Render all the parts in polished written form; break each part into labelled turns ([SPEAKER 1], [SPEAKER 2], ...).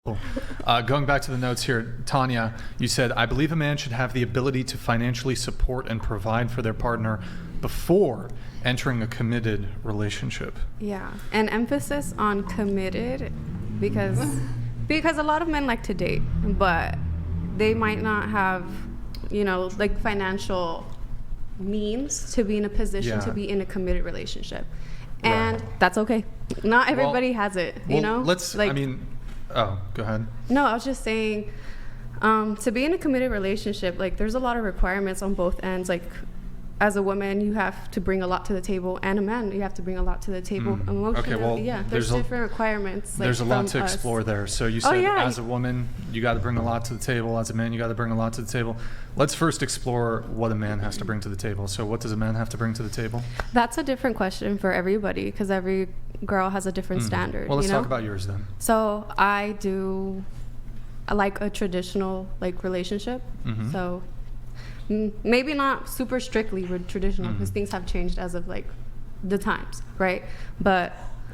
[SPEAKER 1] Going back to the notes here, Tanya, you said, I believe a man should have the ability to financially support and provide for their partner before entering a committed relationship.
[SPEAKER 2] Yeah, and emphasis on committed because a lot of men like to date, but they might not have, like financial means to be in a position to be in a committed relationship. And that's okay. Not everybody has it, you know?
[SPEAKER 1] Oh, go ahead.
[SPEAKER 2] No, I was just saying, to be in a committed relationship, like there's a lot of requirements on both ends. Like as a woman, you have to bring a lot to the table, and a man, you have to bring a lot to the table emotionally.
[SPEAKER 1] Okay, well,
[SPEAKER 2] there's different requirements.
[SPEAKER 1] There's a lot to explore there. So you said as a woman, you got to bring a lot to the table. As a man, you got to bring a lot to the table. Let's first explore what a man has to bring to the table. So what does a man have to bring to the table?
[SPEAKER 2] That's a different question for everybody because every girl has a different standard.
[SPEAKER 1] Well, let's talk about yours then.
[SPEAKER 2] So I like a traditional relationship. So maybe not super strictly traditional because things have changed as of the times, right? But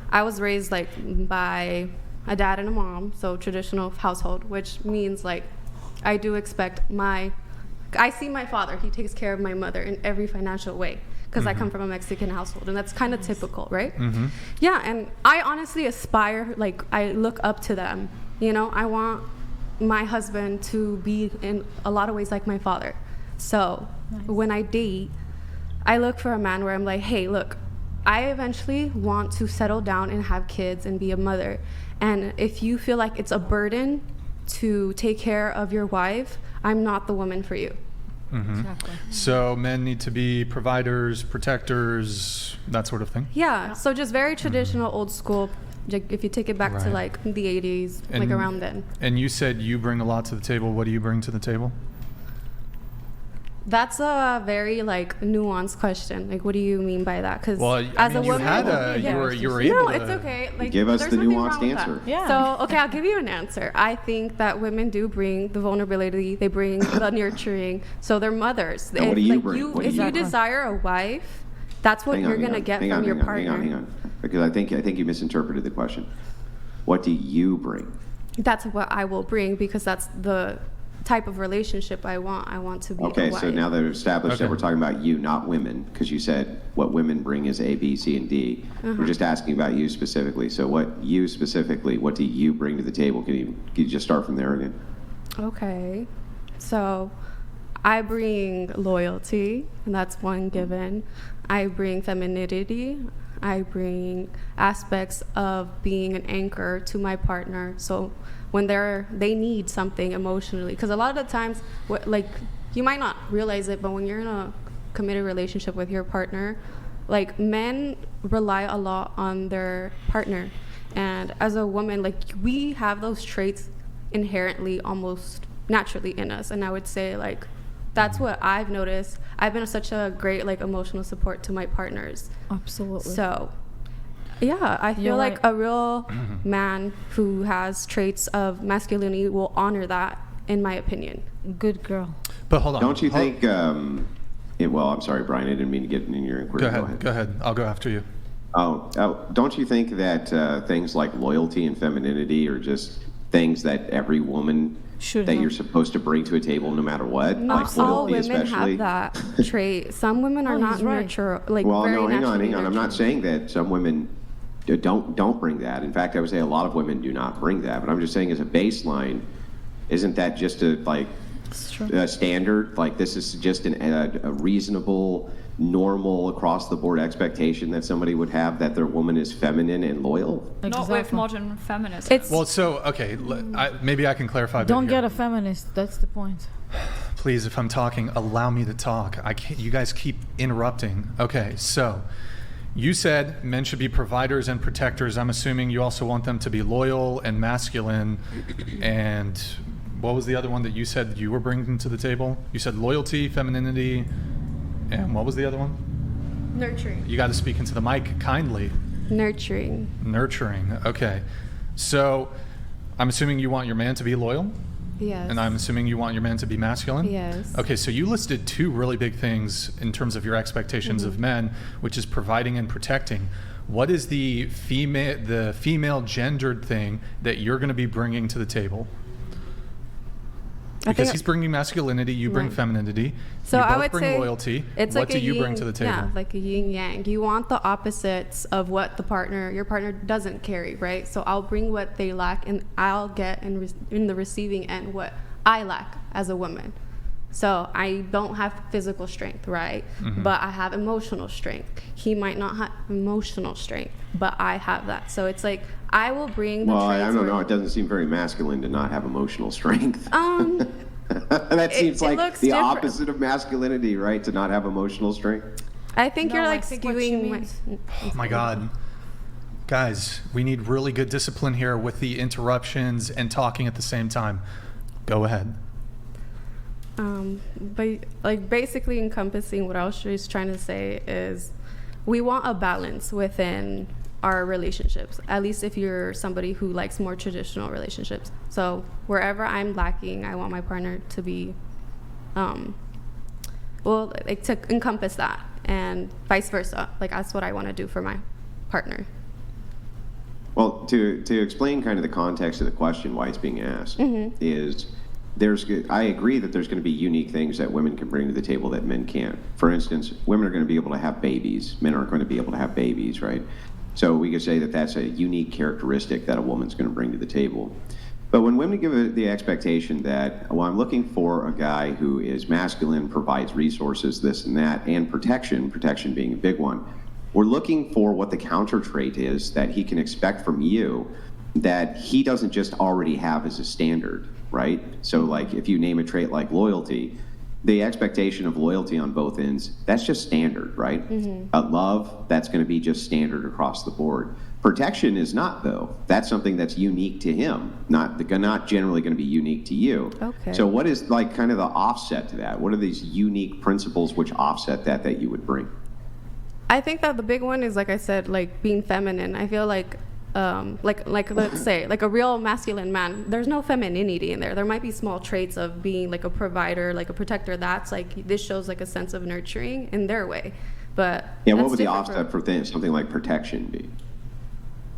[SPEAKER 2] I was raised by a dad and a mom, so traditional household, which means I do expect I see my father, he takes care of my mother in every financial way because I come from a Mexican household, and that's kind of typical, right? Yeah, and I honestly aspire, I look up to them, I want my husband to be in a lot of ways like my father. So when I date, I look for a man where I'm like, hey, look, I eventually want to settle down and have kids and be a mother. And if you feel like it's a burden to take care of your wife, I'm not the woman for you.
[SPEAKER 3] Exactly.
[SPEAKER 1] So men need to be providers, protectors, that sort of thing?
[SPEAKER 2] Yeah. So just very traditional, old school, if you take it back to the 80s, around then. And
[SPEAKER 1] you said you bring a lot to the table. What do you bring to the table?
[SPEAKER 2] That's a very nuanced question. What do you mean by that? Because as a woman,
[SPEAKER 1] you were able
[SPEAKER 2] to. No, it's okay.
[SPEAKER 4] Give us the nuanced answer.
[SPEAKER 2] Yeah. So okay, I'll give you an answer. I think that women do bring the vulnerability. They bring the nurturing. So they're mothers.
[SPEAKER 4] And what do you bring?
[SPEAKER 2] If you desire a wife, that's what you're gonna get from your partner.
[SPEAKER 4] Hang on. Because I think you misinterpreted the question. What do you bring?
[SPEAKER 2] That's what I will bring because that's the type of relationship I want. I want to be a wife.
[SPEAKER 4] So now that we've established that we're talking about you, not women, because you said what women bring is A, B, C, and D. We're just asking about you specifically. So what do you bring to the table? Can you just start from there again?
[SPEAKER 2] Okay. So I bring loyalty, and that's one given. I bring femininity. I bring aspects of being an anchor to my partner. So when they need something emotionally, because a lot of the times, you might not realize it, but when you're in a committed relationship with your partner, men rely a lot on their partner, and as a woman, we have those traits inherently, almost naturally in us, and I would say that's what I've noticed. I've been such a great emotional support to my partners.
[SPEAKER 3] Absolutely.
[SPEAKER 2] So yeah, I feel a real man who has traits of masculinity will honor that, in my opinion.
[SPEAKER 3] Good girl.
[SPEAKER 1] But hold on.
[SPEAKER 4] Don't you think, I'm sorry, Brian, I didn't mean to get in your inquiry.
[SPEAKER 1] Go ahead. I'll go after you.
[SPEAKER 4] Don't you think that things like loyalty and femininity are just things that every woman you're supposed to bring to a table no matter what?
[SPEAKER 2] Not all women have that trait. Some women are not nurture.
[SPEAKER 4] Hang on. I'm not saying that some women don't bring that. In fact, I would say a lot of women do not bring that. But I'm just saying, as a baseline, isn't that just a standard? This is just a reasonable, normal, across the board expectation that somebody would have, that their woman is feminine and loyal.
[SPEAKER 5] Exactly. Not with modern feminism.
[SPEAKER 1] Maybe I can clarify.
[SPEAKER 3] Don't get a feminist. That's the point.
[SPEAKER 1] Please, if I'm talking, allow me to talk. You guys keep interrupting. Okay, so. You said men should be providers and protectors. I'm assuming you also want them to be loyal and masculine. And what was the other one that you said you were bringing to the table? You said loyalty, femininity, and what was the other one?
[SPEAKER 2] Nurturing.
[SPEAKER 1] You got to speak into the mic kindly.
[SPEAKER 2] Nurturing. Okay. So I'm assuming you want your man to be loyal? Yes.
[SPEAKER 1] And I'm assuming you want your man to be masculine?
[SPEAKER 2] Yes.
[SPEAKER 1] Okay, so you listed two really big things in terms of your expectations of men, which is providing and protecting. What is the female gendered thing that you're going to be bringing to the table? Because he's bringing masculinity, you bring femininity.
[SPEAKER 2] So
[SPEAKER 1] you both
[SPEAKER 2] I would
[SPEAKER 1] bring
[SPEAKER 2] say
[SPEAKER 1] loyalty.
[SPEAKER 2] it's
[SPEAKER 1] What
[SPEAKER 2] like
[SPEAKER 1] do you bring to the table?
[SPEAKER 2] Yeah, like a yin yang. You want the opposites of what your partner doesn't carry, right? So I'll bring what they lack, and I'll get in the receiving end what I lack as a woman. So I don't have physical strength, right?
[SPEAKER 1] Mm-hmm.
[SPEAKER 2] But I have emotional strength. He might not have emotional strength, but I have that. So it's like I will bring the
[SPEAKER 4] Well, I
[SPEAKER 2] traits
[SPEAKER 4] don't
[SPEAKER 2] where-
[SPEAKER 4] know. It doesn't seem very masculine to not have emotional strength. That seems
[SPEAKER 2] it
[SPEAKER 4] like
[SPEAKER 2] looks
[SPEAKER 4] the
[SPEAKER 2] different.
[SPEAKER 4] opposite of masculinity, right? To not have emotional strength.
[SPEAKER 2] I think
[SPEAKER 3] No,
[SPEAKER 2] you're
[SPEAKER 3] I
[SPEAKER 2] like
[SPEAKER 3] think what she
[SPEAKER 2] skewing.
[SPEAKER 3] means-
[SPEAKER 1] Oh my God. Guys, we need really good discipline here with the interruptions and talking at the same time. Go ahead.
[SPEAKER 2] But like basically encompassing what I was just trying to say is we want a balance within our relationships, at least if you're somebody who likes more traditional relationships. So wherever I'm lacking, I want my partner to be, like to encompass that, and vice versa. Like that's what I want to do for my partner.
[SPEAKER 4] Well, to explain kind of the context of the question, why it's being asked, is I agree that there's going to be unique things that women can bring to the table that men can't. For instance, women are going to be able to have babies. Men aren't going to be able to have babies, right? So we could say that that's a unique characteristic that a woman's going to bring to the table. But when women give it the expectation that, well, I'm looking for a guy who is masculine, provides resources, this and that, and protection being a big one, we're looking for what the counter trait is that he can expect from you that he doesn't just already have as a standard, right? So like if you name a trait like loyalty, the expectation of loyalty on both ends, that's just standard, right? Love, that's going to be just standard across the board. Protection is not, though. That's something that's unique to him, not generally going to be unique to you.
[SPEAKER 2] Okay.
[SPEAKER 4] So what is like kind of the offset to that? What are these unique principles which offset that you would bring?
[SPEAKER 2] I think that the big one is, like I said, like being feminine. I feel like let's say like a real masculine man, there's no femininity in there. There might be small traits of being like a provider, like a protector. That's like, this shows like a sense of nurturing in their way. But
[SPEAKER 4] yeah, what
[SPEAKER 2] that's
[SPEAKER 4] would the
[SPEAKER 2] different
[SPEAKER 4] offset for something like protection be?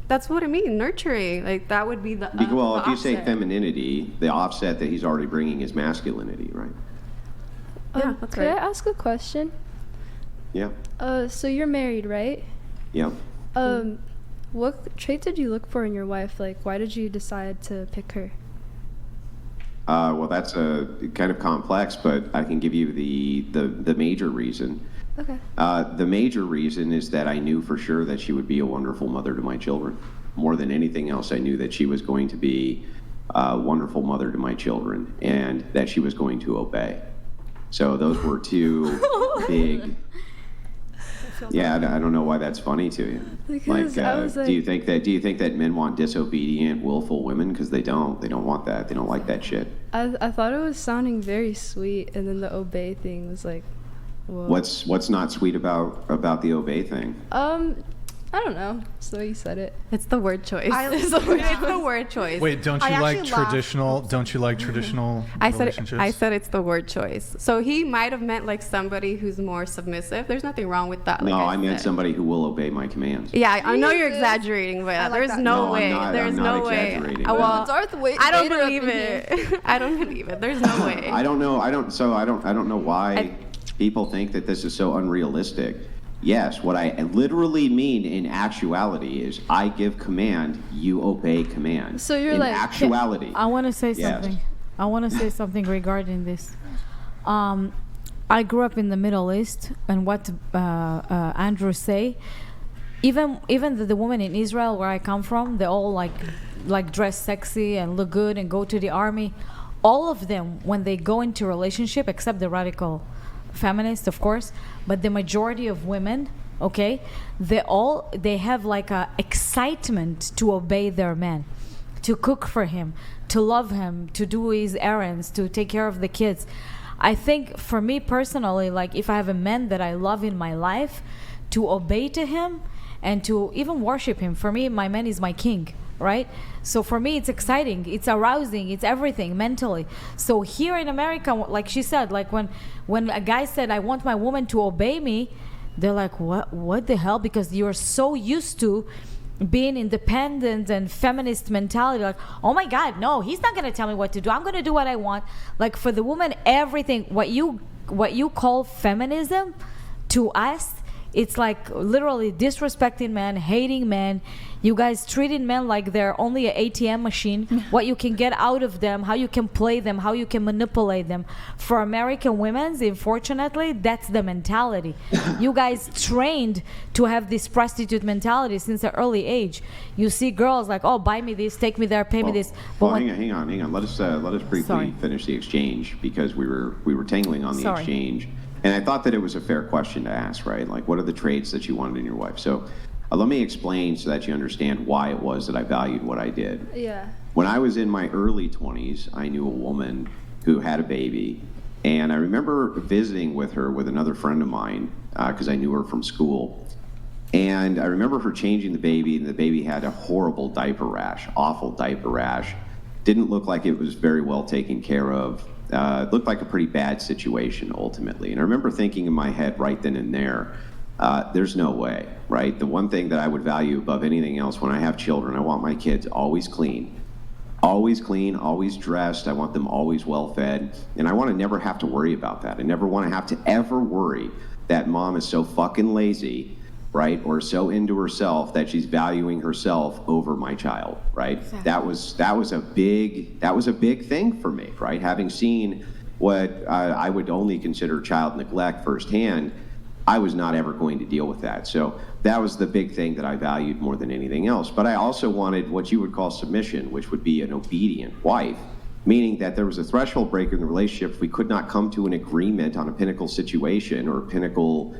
[SPEAKER 2] That's what I mean, nurturing. Like that would be the
[SPEAKER 4] Well,
[SPEAKER 2] the
[SPEAKER 4] if you say
[SPEAKER 2] offset.
[SPEAKER 4] femininity, the offset that he's already bringing is masculinity, right?
[SPEAKER 2] Yeah, that's
[SPEAKER 6] Could I
[SPEAKER 2] right.
[SPEAKER 6] ask a question?
[SPEAKER 4] Yeah.
[SPEAKER 6] So you're married, right?
[SPEAKER 4] Yeah.
[SPEAKER 6] What traits did you look for in your wife? Like, why did you decide to pick her?
[SPEAKER 4] Well, that's a kind of complex, but I can give you the major reason.
[SPEAKER 6] Okay.
[SPEAKER 4] The major reason is that I knew for sure that she would be a wonderful mother to my children. More than anything else, I knew that she was going to be a wonderful mother to my children and that she was going to obey. So those were two big... Yeah, I don't know why that's funny to you.
[SPEAKER 6] Because I was like,
[SPEAKER 4] do you think that men want disobedient, willful women? Because they don't. They don't want that. They don't like that shit.
[SPEAKER 6] I thought it was sounding very sweet, and then the obey thing was like, whoa.
[SPEAKER 4] What's not sweet about the obey thing?
[SPEAKER 6] I don't know. It's the way you said it.
[SPEAKER 2] It's the word choice.
[SPEAKER 3] I-
[SPEAKER 2] It's the word choice.
[SPEAKER 1] Wait, don't you
[SPEAKER 3] I
[SPEAKER 1] like
[SPEAKER 3] actually laughed.
[SPEAKER 1] traditional? Don't you like traditional
[SPEAKER 2] I said
[SPEAKER 1] relationships?
[SPEAKER 2] it's the word choice. So he might have meant like somebody who's more submissive. There's nothing wrong with that.
[SPEAKER 4] No,
[SPEAKER 2] like
[SPEAKER 4] I meant
[SPEAKER 2] said.
[SPEAKER 4] somebody who will obey my commands.
[SPEAKER 2] Yeah, I know you're
[SPEAKER 6] Jesus.
[SPEAKER 2] exaggerating, but
[SPEAKER 3] like
[SPEAKER 2] there's
[SPEAKER 3] that.
[SPEAKER 2] no
[SPEAKER 4] No, I'm
[SPEAKER 2] way.
[SPEAKER 4] not.
[SPEAKER 2] There's
[SPEAKER 4] I'm not
[SPEAKER 2] no way.
[SPEAKER 4] exaggerating.
[SPEAKER 2] Well,
[SPEAKER 6] Darth Vader
[SPEAKER 2] I don't
[SPEAKER 6] up
[SPEAKER 2] believe
[SPEAKER 6] in
[SPEAKER 2] it. I don't believe it. There's no way.
[SPEAKER 4] I don't know. I don't know why people think that this is so unrealistic. Yes, what I literally mean in actuality is I give command, you obey command.
[SPEAKER 6] So you're
[SPEAKER 4] in
[SPEAKER 6] like-
[SPEAKER 4] actuality.
[SPEAKER 3] I want to say
[SPEAKER 4] Yes.
[SPEAKER 3] something. I want to say something regarding this. I grew up in the Middle East, and what Andrew say, even the women in Israel where I come from, they all like dress sexy and look good and go to the army. All of them, when they go into a relationship, except the radical feminists, of course, but the majority of women, okay, they have like a excitement to obey their man, to cook for him, to love him, to do his errands, to take care of the kids. I think for me personally, like if I have a man that I love in my life, to obey to him and to even worship him. For me, my man is my king, right? So for me, it's exciting, it's arousing, it's everything mentally. So here in America, like she said, like when a guy said, I want my woman to obey me, they're like, what the hell? Because you're so used to being independent and feminist mentality, like, oh my God, no, he's not gonna tell me what to do. I'm gonna do what I want. Like, for the woman, everything what you call feminism to us, it's like literally disrespecting men, hating men. You guys treating men like they're only an ATM machine. What you can get out of them, how you can play them, how you can manipulate them. For American women, unfortunately, that's the mentality. You guys trained to have this prostitute mentality since an early age. You see girls like, oh, buy me this, take me there, pay me this.
[SPEAKER 4] But hang on. Let us briefly finish the exchange, because we were tangling on the exchange. And I thought that it was a fair question to ask, right? Like, what are the traits that you wanted in your wife? So let me explain so that you understand why it was that I valued what I did.
[SPEAKER 6] Yeah.
[SPEAKER 4] When I was in my early 20s, I knew a woman who had a baby. And I remember visiting with her with another friend of mine, because I knew her from school. And I remember her changing the baby, and the baby had a horrible diaper rash, awful diaper rash. Didn't look like it was very well taken care of. It looked like a pretty bad situation, ultimately. And I remember thinking in my head right then and there, there's no way, right? The one thing that I would value above anything else when I have children, I want my kids always clean, always dressed. I want them always well fed. And I want to never have to worry about that. I never want to have to ever worry that mom is so fucking lazy, right, or so into herself that she's valuing herself over my child, right? Exactly. That was a big thing for me, right? Having seen what I would only consider child neglect firsthand, I was not ever going to deal with that. So that was the big thing that I valued more than anything else. But I also wanted what you would call submission, which would be an obedient wife, meaning that there was a threshold breaker in the relationship if we could not come to an agreement on a pinnacle situation or a pinnacle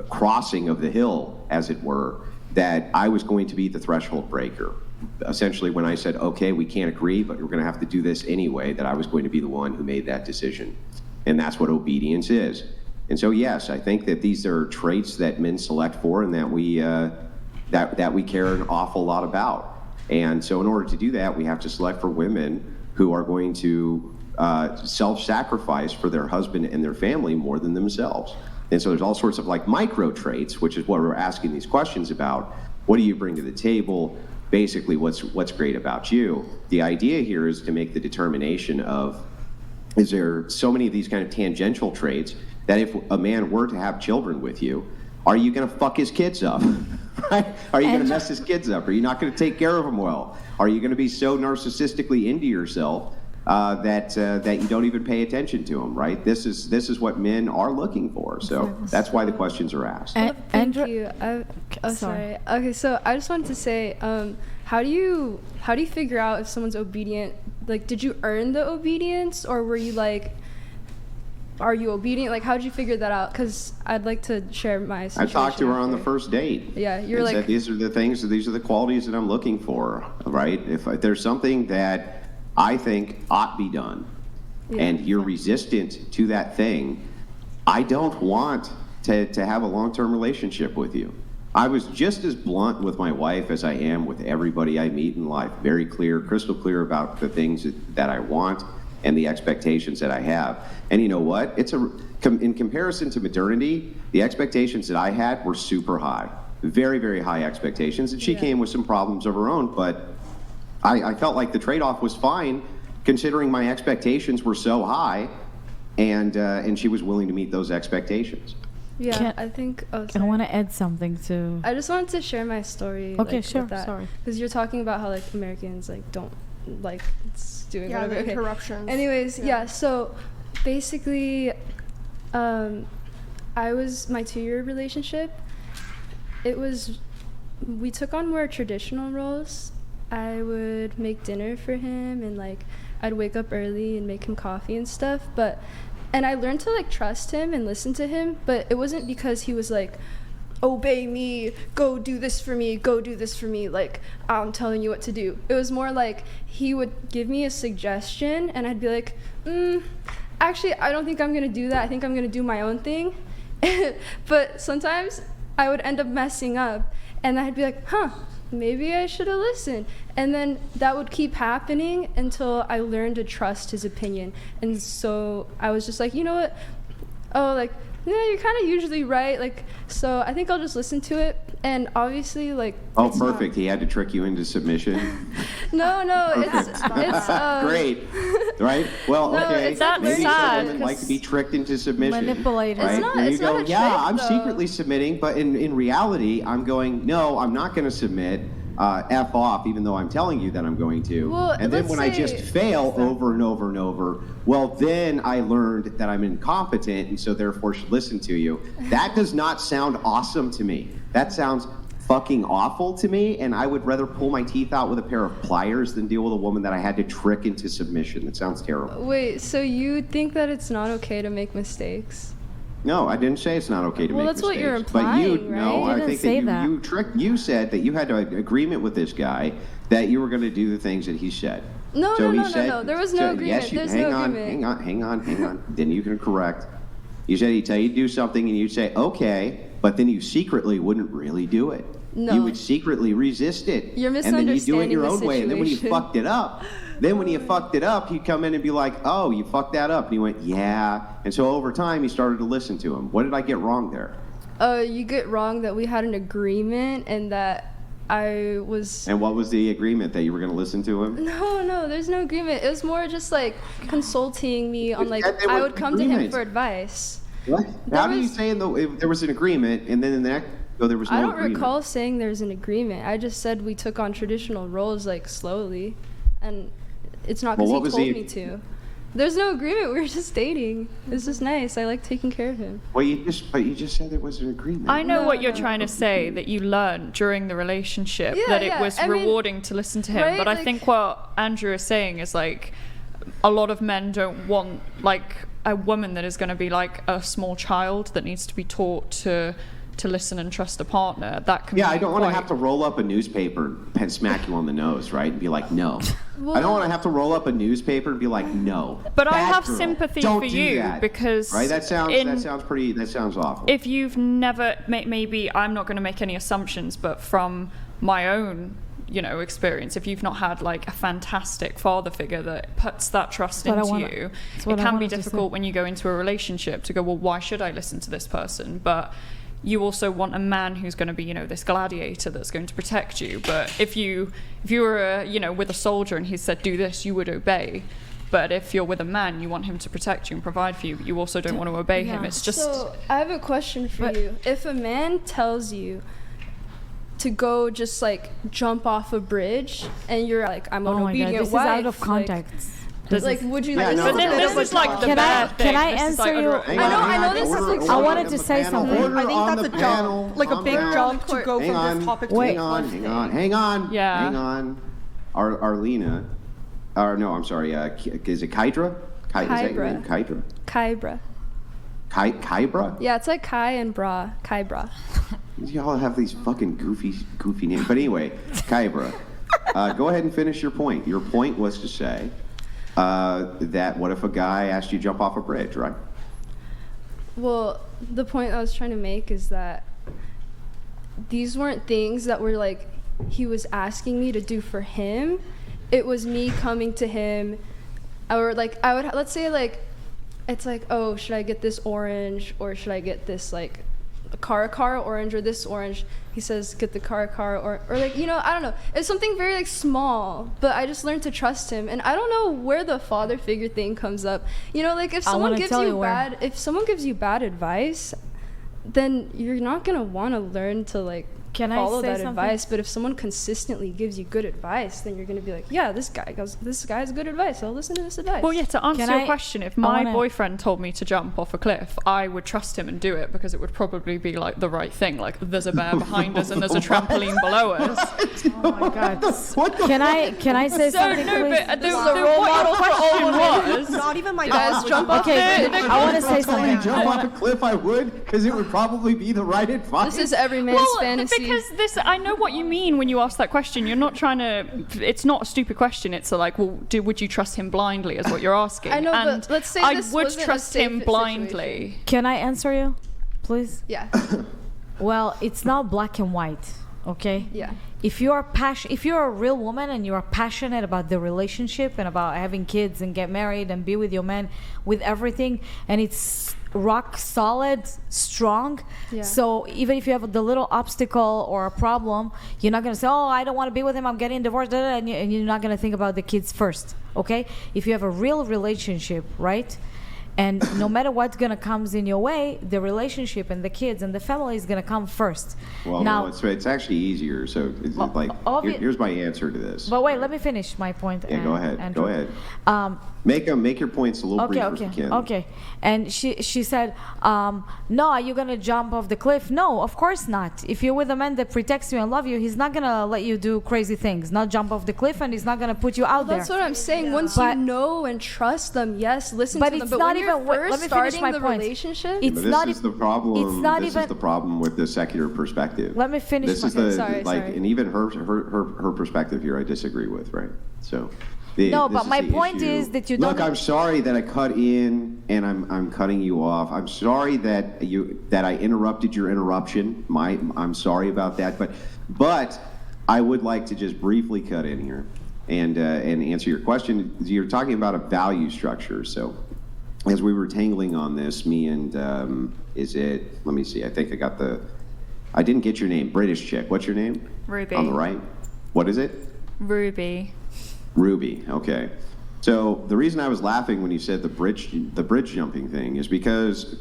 [SPEAKER 4] crossing of the hill, as it were, that I was going to be the threshold breaker. Essentially, when I said, okay, we can't agree, but we're going to have to do this anyway, that I was going to be the one who made that decision. And that's what obedience is. And so, yes, I think that these are traits that men select for, and that we care an awful lot about. And so in order to do that, we have to select for women who are going to self-sacrifice for their husband and their family more than themselves. And so there's all sorts of like micro traits, which is what we're asking these questions about. What do you bring to the table? Basically, what's great about you? The idea here is to make the determination of, is there so many of these kind of tangential traits that if a man were to have children with you, are you going to fuck his kids up? Right? Are you going to mess his kids up? Are you not going to take care of them well? Are you going to be so narcissistically into yourself that you don't even pay attention to them, right? This is what men are looking for. So that's why the questions are asked.
[SPEAKER 6] Thank you. Sorry. Okay, so I just wanted to say, how do you figure out if someone's obedient? Like, did you earn the obedience, or were you like, are you obedient? Like, how did you figure that out? Because I'd like to share my situation.
[SPEAKER 4] I talked to her on the first date.
[SPEAKER 6] Yeah, you're like,
[SPEAKER 4] said, these are the qualities that I'm looking for, right? If there's something that I think ought be done, and you're resistant to that thing, I don't want to have a long-term relationship with you. I was just as blunt with my wife as I am with everybody I meet in life. Very clear, crystal clear about the things that I want and the expectations that I have. And you know what? In comparison to modernity, the expectations that I had were super high. Very, very high expectations. And she came with some problems of her own, but I felt like the trade-off was fine, considering my expectations were so high, and she was willing to meet those expectations.
[SPEAKER 6] Yeah, I think. Oh, sorry.
[SPEAKER 3] I want to add something to.
[SPEAKER 6] I just wanted to share my story.
[SPEAKER 3] Okay,
[SPEAKER 6] like,
[SPEAKER 3] sure.
[SPEAKER 6] With that.
[SPEAKER 3] Sorry.
[SPEAKER 6] Because you're talking about how like Americans like don't like doing whatever.
[SPEAKER 7] The interruptions.
[SPEAKER 6] Anyways, so basically, my 2-year relationship. We took on more traditional roles. I would make dinner for him, and like I'd wake up early and make him coffee and stuff, and I learned to like trust him and listen to him, but it wasn't because he was like, obey me, go do this for me, like I'm telling you what to do. It was more like he would give me a suggestion and I'd be like, actually I don't think I'm gonna do that, I think I'm gonna do my own thing. But sometimes I would end up messing up, and I'd be like, maybe I should have listened. And then that would keep happening until I learned to trust his opinion. And so I was just like, you know what? Oh, like, Yeah, you're kind of usually right. Like, so I think I'll just listen to it. And obviously, like.
[SPEAKER 4] Oh, perfect. He had to trick you into submission.
[SPEAKER 6] No, it's
[SPEAKER 4] great. Right? Well,
[SPEAKER 6] No,
[SPEAKER 4] okay.
[SPEAKER 6] it's not
[SPEAKER 4] Maybe
[SPEAKER 6] sad,
[SPEAKER 4] some women like to be tricked into submission.
[SPEAKER 3] Manipulated.
[SPEAKER 4] Right?
[SPEAKER 6] It's not a trick,
[SPEAKER 4] I'm
[SPEAKER 6] though.
[SPEAKER 4] secretly submitting, but in reality, I'm going, no, I'm not going to submit. F off, even though I'm telling you that I'm going to.
[SPEAKER 6] Well,
[SPEAKER 4] and then when I just fail over and over and over, well, then I learned that I'm incompetent and so therefore should listen to you. That does not sound awesome to me. That sounds fucking awful to me, and I would rather pull my teeth out with a pair of pliers than deal with a woman that I had to trick into submission. That sounds terrible.
[SPEAKER 6] Wait, so you think that it's not okay to make mistakes?
[SPEAKER 4] No, I didn't say it's not okay to make mistakes.
[SPEAKER 6] Well, that's what you're
[SPEAKER 4] But
[SPEAKER 6] implying,
[SPEAKER 4] you, no,
[SPEAKER 6] right?
[SPEAKER 3] You
[SPEAKER 4] I
[SPEAKER 3] didn't
[SPEAKER 4] think
[SPEAKER 3] say
[SPEAKER 4] that
[SPEAKER 3] that.
[SPEAKER 4] you tricked. You said that you had an agreement with this guy that you were going to do the things that he said.
[SPEAKER 6] No,
[SPEAKER 4] So
[SPEAKER 6] no,
[SPEAKER 4] he said,
[SPEAKER 6] there was no agreement.
[SPEAKER 4] Yes, you,
[SPEAKER 6] There's
[SPEAKER 4] hang
[SPEAKER 6] no
[SPEAKER 4] on,
[SPEAKER 6] agreement.
[SPEAKER 4] hang on. Then you can correct. You said he'd tell you to do something, and you'd say okay, but then you secretly wouldn't really do it.
[SPEAKER 6] No.
[SPEAKER 4] You would secretly resist it.
[SPEAKER 6] You're
[SPEAKER 4] And then you do it your own
[SPEAKER 6] misunderstanding the
[SPEAKER 4] way. And then when you
[SPEAKER 6] situation.
[SPEAKER 4] fucked it up, he'd come in and be like, oh, you fucked that up. And he went, yeah. And so over time, you started to listen to him. What did I get wrong there?
[SPEAKER 6] You get wrong that we had an agreement and that I was.
[SPEAKER 4] And what was the agreement, that you were going to listen to him?
[SPEAKER 6] No, there's no agreement. It was more just like consulting me on like
[SPEAKER 4] There
[SPEAKER 6] I
[SPEAKER 4] was
[SPEAKER 6] would come to him
[SPEAKER 4] agreement.
[SPEAKER 6] for advice.
[SPEAKER 4] What? How do you say if there was an agreement, and then in the next, there was no
[SPEAKER 6] I don't
[SPEAKER 4] agreement?
[SPEAKER 6] recall saying there's an agreement. I just said we took on traditional roles like slowly, and it's not because
[SPEAKER 4] Well, what
[SPEAKER 6] he
[SPEAKER 4] was
[SPEAKER 6] told
[SPEAKER 4] the-
[SPEAKER 6] me to. There's no agreement. We were just dating. It's just nice. I like taking care of him.
[SPEAKER 4] Well, you just said there was an agreement.
[SPEAKER 5] I know
[SPEAKER 6] No,
[SPEAKER 5] what you're
[SPEAKER 6] no.
[SPEAKER 5] trying to say, that you learned during the relationship
[SPEAKER 6] Yeah,
[SPEAKER 5] that it
[SPEAKER 6] yeah.
[SPEAKER 5] was
[SPEAKER 6] I mean,
[SPEAKER 5] rewarding to listen to him.
[SPEAKER 6] right,
[SPEAKER 5] But I
[SPEAKER 6] like-
[SPEAKER 5] think what Andrew is saying is like a lot of men don't want like a woman that is going to be like a small child that needs to be taught to listen and trust a partner. That can
[SPEAKER 4] Yeah,
[SPEAKER 5] be
[SPEAKER 4] I don't want to
[SPEAKER 5] quite-
[SPEAKER 4] have to roll up a newspaper and smack you on the nose, right? And be like, no. I don't want to have to roll up a newspaper and be like, no.
[SPEAKER 5] But I
[SPEAKER 4] Bad
[SPEAKER 5] have
[SPEAKER 4] girl.
[SPEAKER 5] sympathy
[SPEAKER 4] Don't
[SPEAKER 5] for
[SPEAKER 4] do
[SPEAKER 5] you
[SPEAKER 4] that.
[SPEAKER 5] because
[SPEAKER 4] Right? That sounds awful.
[SPEAKER 5] if you've never maybe I'm not going to make any assumptions, but from my own experience, if you've not had like a fantastic father figure that puts that trust
[SPEAKER 3] That's
[SPEAKER 5] into
[SPEAKER 3] what I wanna-
[SPEAKER 5] you,
[SPEAKER 3] that's what
[SPEAKER 5] it
[SPEAKER 3] I
[SPEAKER 5] can be
[SPEAKER 3] wanted to say.
[SPEAKER 5] difficult when you go into a relationship to go, well, why should I listen to this person? But you also want a man who's going to be, this gladiator that's going to protect you. But if you were, with a soldier and he said, do this, you would obey. But if you're with a man, you want him to protect you and provide for you. But you also don't want to obey him.
[SPEAKER 3] Yeah.
[SPEAKER 5] It's just.
[SPEAKER 6] So I have a question for you. If a man tells you to go just like jump off a bridge and you're like, I'm an
[SPEAKER 3] Oh my
[SPEAKER 6] obedient
[SPEAKER 3] God, this
[SPEAKER 6] wife,
[SPEAKER 3] is out of context.
[SPEAKER 6] Like, would you
[SPEAKER 4] Yeah,
[SPEAKER 6] listen
[SPEAKER 4] no,
[SPEAKER 6] to
[SPEAKER 5] But
[SPEAKER 6] this?
[SPEAKER 5] this is like the
[SPEAKER 3] Can I-
[SPEAKER 5] bad thing.
[SPEAKER 3] can I
[SPEAKER 5] This is like
[SPEAKER 3] answer you-
[SPEAKER 4] Hang
[SPEAKER 6] I know-
[SPEAKER 4] on,
[SPEAKER 6] I know
[SPEAKER 4] hang on.
[SPEAKER 6] this is
[SPEAKER 4] Order-
[SPEAKER 6] like-
[SPEAKER 3] I
[SPEAKER 4] order
[SPEAKER 3] wanted
[SPEAKER 4] on
[SPEAKER 3] to
[SPEAKER 4] the
[SPEAKER 3] say
[SPEAKER 4] panel.
[SPEAKER 3] something.
[SPEAKER 4] Order
[SPEAKER 7] I think
[SPEAKER 4] on
[SPEAKER 7] that's
[SPEAKER 4] the
[SPEAKER 7] a jump,
[SPEAKER 4] panel.
[SPEAKER 7] like a
[SPEAKER 4] Calm
[SPEAKER 7] big
[SPEAKER 4] down.
[SPEAKER 7] jump to go
[SPEAKER 4] Hang
[SPEAKER 7] from
[SPEAKER 4] on,
[SPEAKER 7] this topic to
[SPEAKER 3] Wait.
[SPEAKER 4] Hang on, hang on.
[SPEAKER 5] Yeah.
[SPEAKER 4] Hang on. Arlena. No, I'm sorry. Is it Kydra? Is that your name? Kydra?
[SPEAKER 6] Kybra.
[SPEAKER 4] Kybra?
[SPEAKER 6] Yeah, it's like Kai and bra. Kybra.
[SPEAKER 4] Y'all have these fucking goofy names. But anyway, Kybra, go ahead and finish your point. Your point was to say that what if a guy asked you to jump off a bridge, right?
[SPEAKER 6] Well, the point I was trying to make is that these weren't things that were like he was asking me to do for him. It was me coming to him, or like I would let's say like it's like, oh, should I get this orange or should I get this like Cara orange or this orange? He says get the Cara or like I don't know. It's something very like small, but I just learned to trust him, and I don't know where the father figure thing comes up. Like if someone
[SPEAKER 3] wanna
[SPEAKER 6] gives
[SPEAKER 3] tell
[SPEAKER 6] you
[SPEAKER 3] you where.
[SPEAKER 6] bad advice, then you're not gonna want to learn to like
[SPEAKER 3] Can I
[SPEAKER 6] follow
[SPEAKER 3] say
[SPEAKER 6] that
[SPEAKER 3] something?
[SPEAKER 6] advice. But if someone consistently gives you good advice, then you're gonna be like, yeah, this guy's good advice. I'll listen to this advice.
[SPEAKER 5] Well, yeah, to answer
[SPEAKER 3] Can
[SPEAKER 5] your
[SPEAKER 3] I-
[SPEAKER 5] question, if
[SPEAKER 3] I
[SPEAKER 5] my
[SPEAKER 3] wanna-
[SPEAKER 5] boyfriend told me to jump off a cliff, I would trust him and do it because it would probably be like the right thing. Like there's a bear behind us and there's a trampoline below us.
[SPEAKER 3] Oh my God.
[SPEAKER 4] What the
[SPEAKER 3] Can I say
[SPEAKER 5] So
[SPEAKER 3] something,
[SPEAKER 5] no,
[SPEAKER 3] please?
[SPEAKER 5] but what your question was.
[SPEAKER 7] Not even my
[SPEAKER 6] guys jump off
[SPEAKER 3] Okay,
[SPEAKER 6] the-
[SPEAKER 3] I want to say
[SPEAKER 4] Tell me to
[SPEAKER 3] something.
[SPEAKER 4] jump off a cliff, I would, because it would probably be the right advice.
[SPEAKER 6] this is every man's
[SPEAKER 5] Well,
[SPEAKER 6] fantasy.
[SPEAKER 5] because I know what you mean when you ask that question. You're not trying to. It's not a stupid question. It's like, well, would you trust him blindly? Is what you're asking.
[SPEAKER 6] I know,
[SPEAKER 5] and
[SPEAKER 6] but let's say
[SPEAKER 5] I
[SPEAKER 6] this
[SPEAKER 5] would
[SPEAKER 6] wasn't a
[SPEAKER 5] trust
[SPEAKER 6] safe
[SPEAKER 5] him blindly.
[SPEAKER 3] Can I answer you, please?
[SPEAKER 6] Yeah,
[SPEAKER 3] Well, it's not black and white, okay?
[SPEAKER 6] yeah.
[SPEAKER 3] If you're a real woman and you are passionate about the relationship and about having kids and get married and be with your man with everything, and it's rock solid, strong.
[SPEAKER 6] Yeah.
[SPEAKER 3] So even if you have the little obstacle or a problem, you're not going to say, oh, I don't want to be with him, I'm getting divorced, and you're not going to think about the kids first, okay? If you have a real relationship, right? And no matter what gonna comes in your way, the relationship and the kids and the family is gonna come first.
[SPEAKER 4] Well,
[SPEAKER 3] now,
[SPEAKER 4] no, it's actually easier. So it's like, here's my answer to this.
[SPEAKER 3] But wait, let me finish my point.
[SPEAKER 4] Yeah, go ahead.
[SPEAKER 3] Andrew.
[SPEAKER 4] Go ahead. Make your points a little briefer if you can.
[SPEAKER 3] Okay. And she said, no, are you gonna jump off the cliff? No, of course not. If you're with a man that protects you and loves you, he's not gonna let you do crazy things, not jump off the cliff, and he's not gonna put you out there.
[SPEAKER 6] That's what I'm saying. Once you know and trust them, yes, listen
[SPEAKER 3] but
[SPEAKER 6] to them.
[SPEAKER 3] It's
[SPEAKER 6] But
[SPEAKER 3] not
[SPEAKER 6] when
[SPEAKER 3] even.
[SPEAKER 6] you're first
[SPEAKER 3] Let me finish
[SPEAKER 6] starting
[SPEAKER 3] my
[SPEAKER 6] the
[SPEAKER 3] point.
[SPEAKER 6] relationship,
[SPEAKER 3] It's
[SPEAKER 4] But
[SPEAKER 3] not.
[SPEAKER 4] this is the problem.
[SPEAKER 3] It's not
[SPEAKER 4] this
[SPEAKER 3] even.
[SPEAKER 4] is the problem with the secular perspective.
[SPEAKER 3] Let me finish.
[SPEAKER 4] This is
[SPEAKER 3] my,
[SPEAKER 4] the
[SPEAKER 6] sorry,
[SPEAKER 4] like,
[SPEAKER 6] sorry.
[SPEAKER 4] and even her perspective here, I disagree with, right? So.
[SPEAKER 3] No,
[SPEAKER 4] this
[SPEAKER 3] but
[SPEAKER 4] is
[SPEAKER 3] my
[SPEAKER 4] the
[SPEAKER 3] point
[SPEAKER 4] issue.
[SPEAKER 3] is that you don't.
[SPEAKER 4] Look, I'm sorry that I cut in and I'm cutting you off. I'm sorry that I interrupted your interruption. I'm sorry about that. But I would like to just briefly cut in here and answer your question. You're talking about a value structure. So as we were tangling on this, me and let me see. I think I didn't get your name. British chick. What's your name?
[SPEAKER 5] Ruby.
[SPEAKER 4] On the right. What is it?
[SPEAKER 5] Ruby.
[SPEAKER 4] Ruby, okay. So the reason I was laughing when you said the bridge jumping thing is because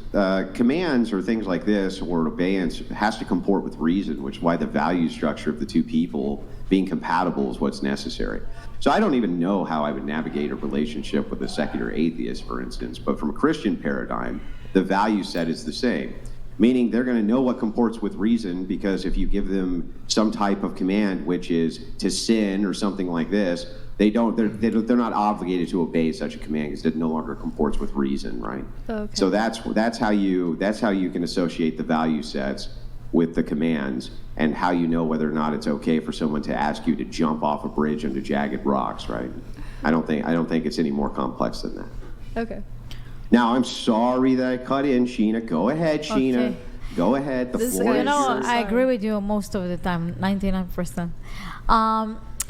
[SPEAKER 4] commands or things like this or obeyance has to comport with reason, which is why the value structure of the two people being compatible is what's necessary. So I don't even know how I would navigate a relationship with a secular atheist, for instance, but from a Christian paradigm, the value set is the same. Meaning they're going to know what comports with reason, because if you give them some type of command, which is to sin or something like this, they're not obligated to obey such a command because it no longer comports with reason, right?
[SPEAKER 6] Okay.
[SPEAKER 4] So that's how you can associate the value sets with the commands, and how you know whether or not it's okay for someone to ask you to jump off a bridge onto jagged rocks, right? I don't think it's any more complex than that.
[SPEAKER 6] okay.
[SPEAKER 4] Now, I'm sorry that I cut in, Sheena. Go ahead, Sheena.
[SPEAKER 3] Okay.
[SPEAKER 4] Go ahead. The floor
[SPEAKER 3] You
[SPEAKER 4] is
[SPEAKER 3] know,
[SPEAKER 4] yours.
[SPEAKER 3] I agree with you most of the time, 99%.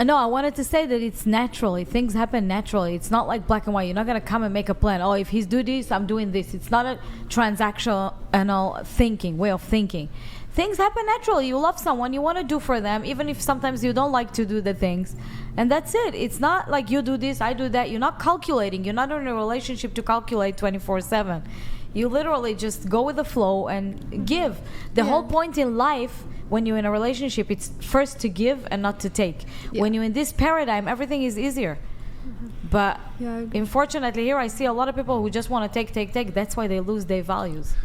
[SPEAKER 3] No, I wanted to say that it's naturally. Things happen naturally. It's not like black and white. You're not going to come and make a plan. Oh, if he's doing this, I'm doing this. It's not a transactional way of thinking. Things happen naturally. You love someone, you want to do for them, even if sometimes you don't like to do the things. And that's it. It's not like you do this, I do that. You're not calculating. You're not in a relationship to calculate 24/7. You literally just go with the flow and give. The whole point in life, when you're in a relationship, it's first to give and not to take.
[SPEAKER 6] Yeah.
[SPEAKER 3] When you're in this paradigm, everything is easier. But
[SPEAKER 6] Yeah, I agree.
[SPEAKER 3] unfortunately here I see a lot of people who just want to take. That's why they lose their values.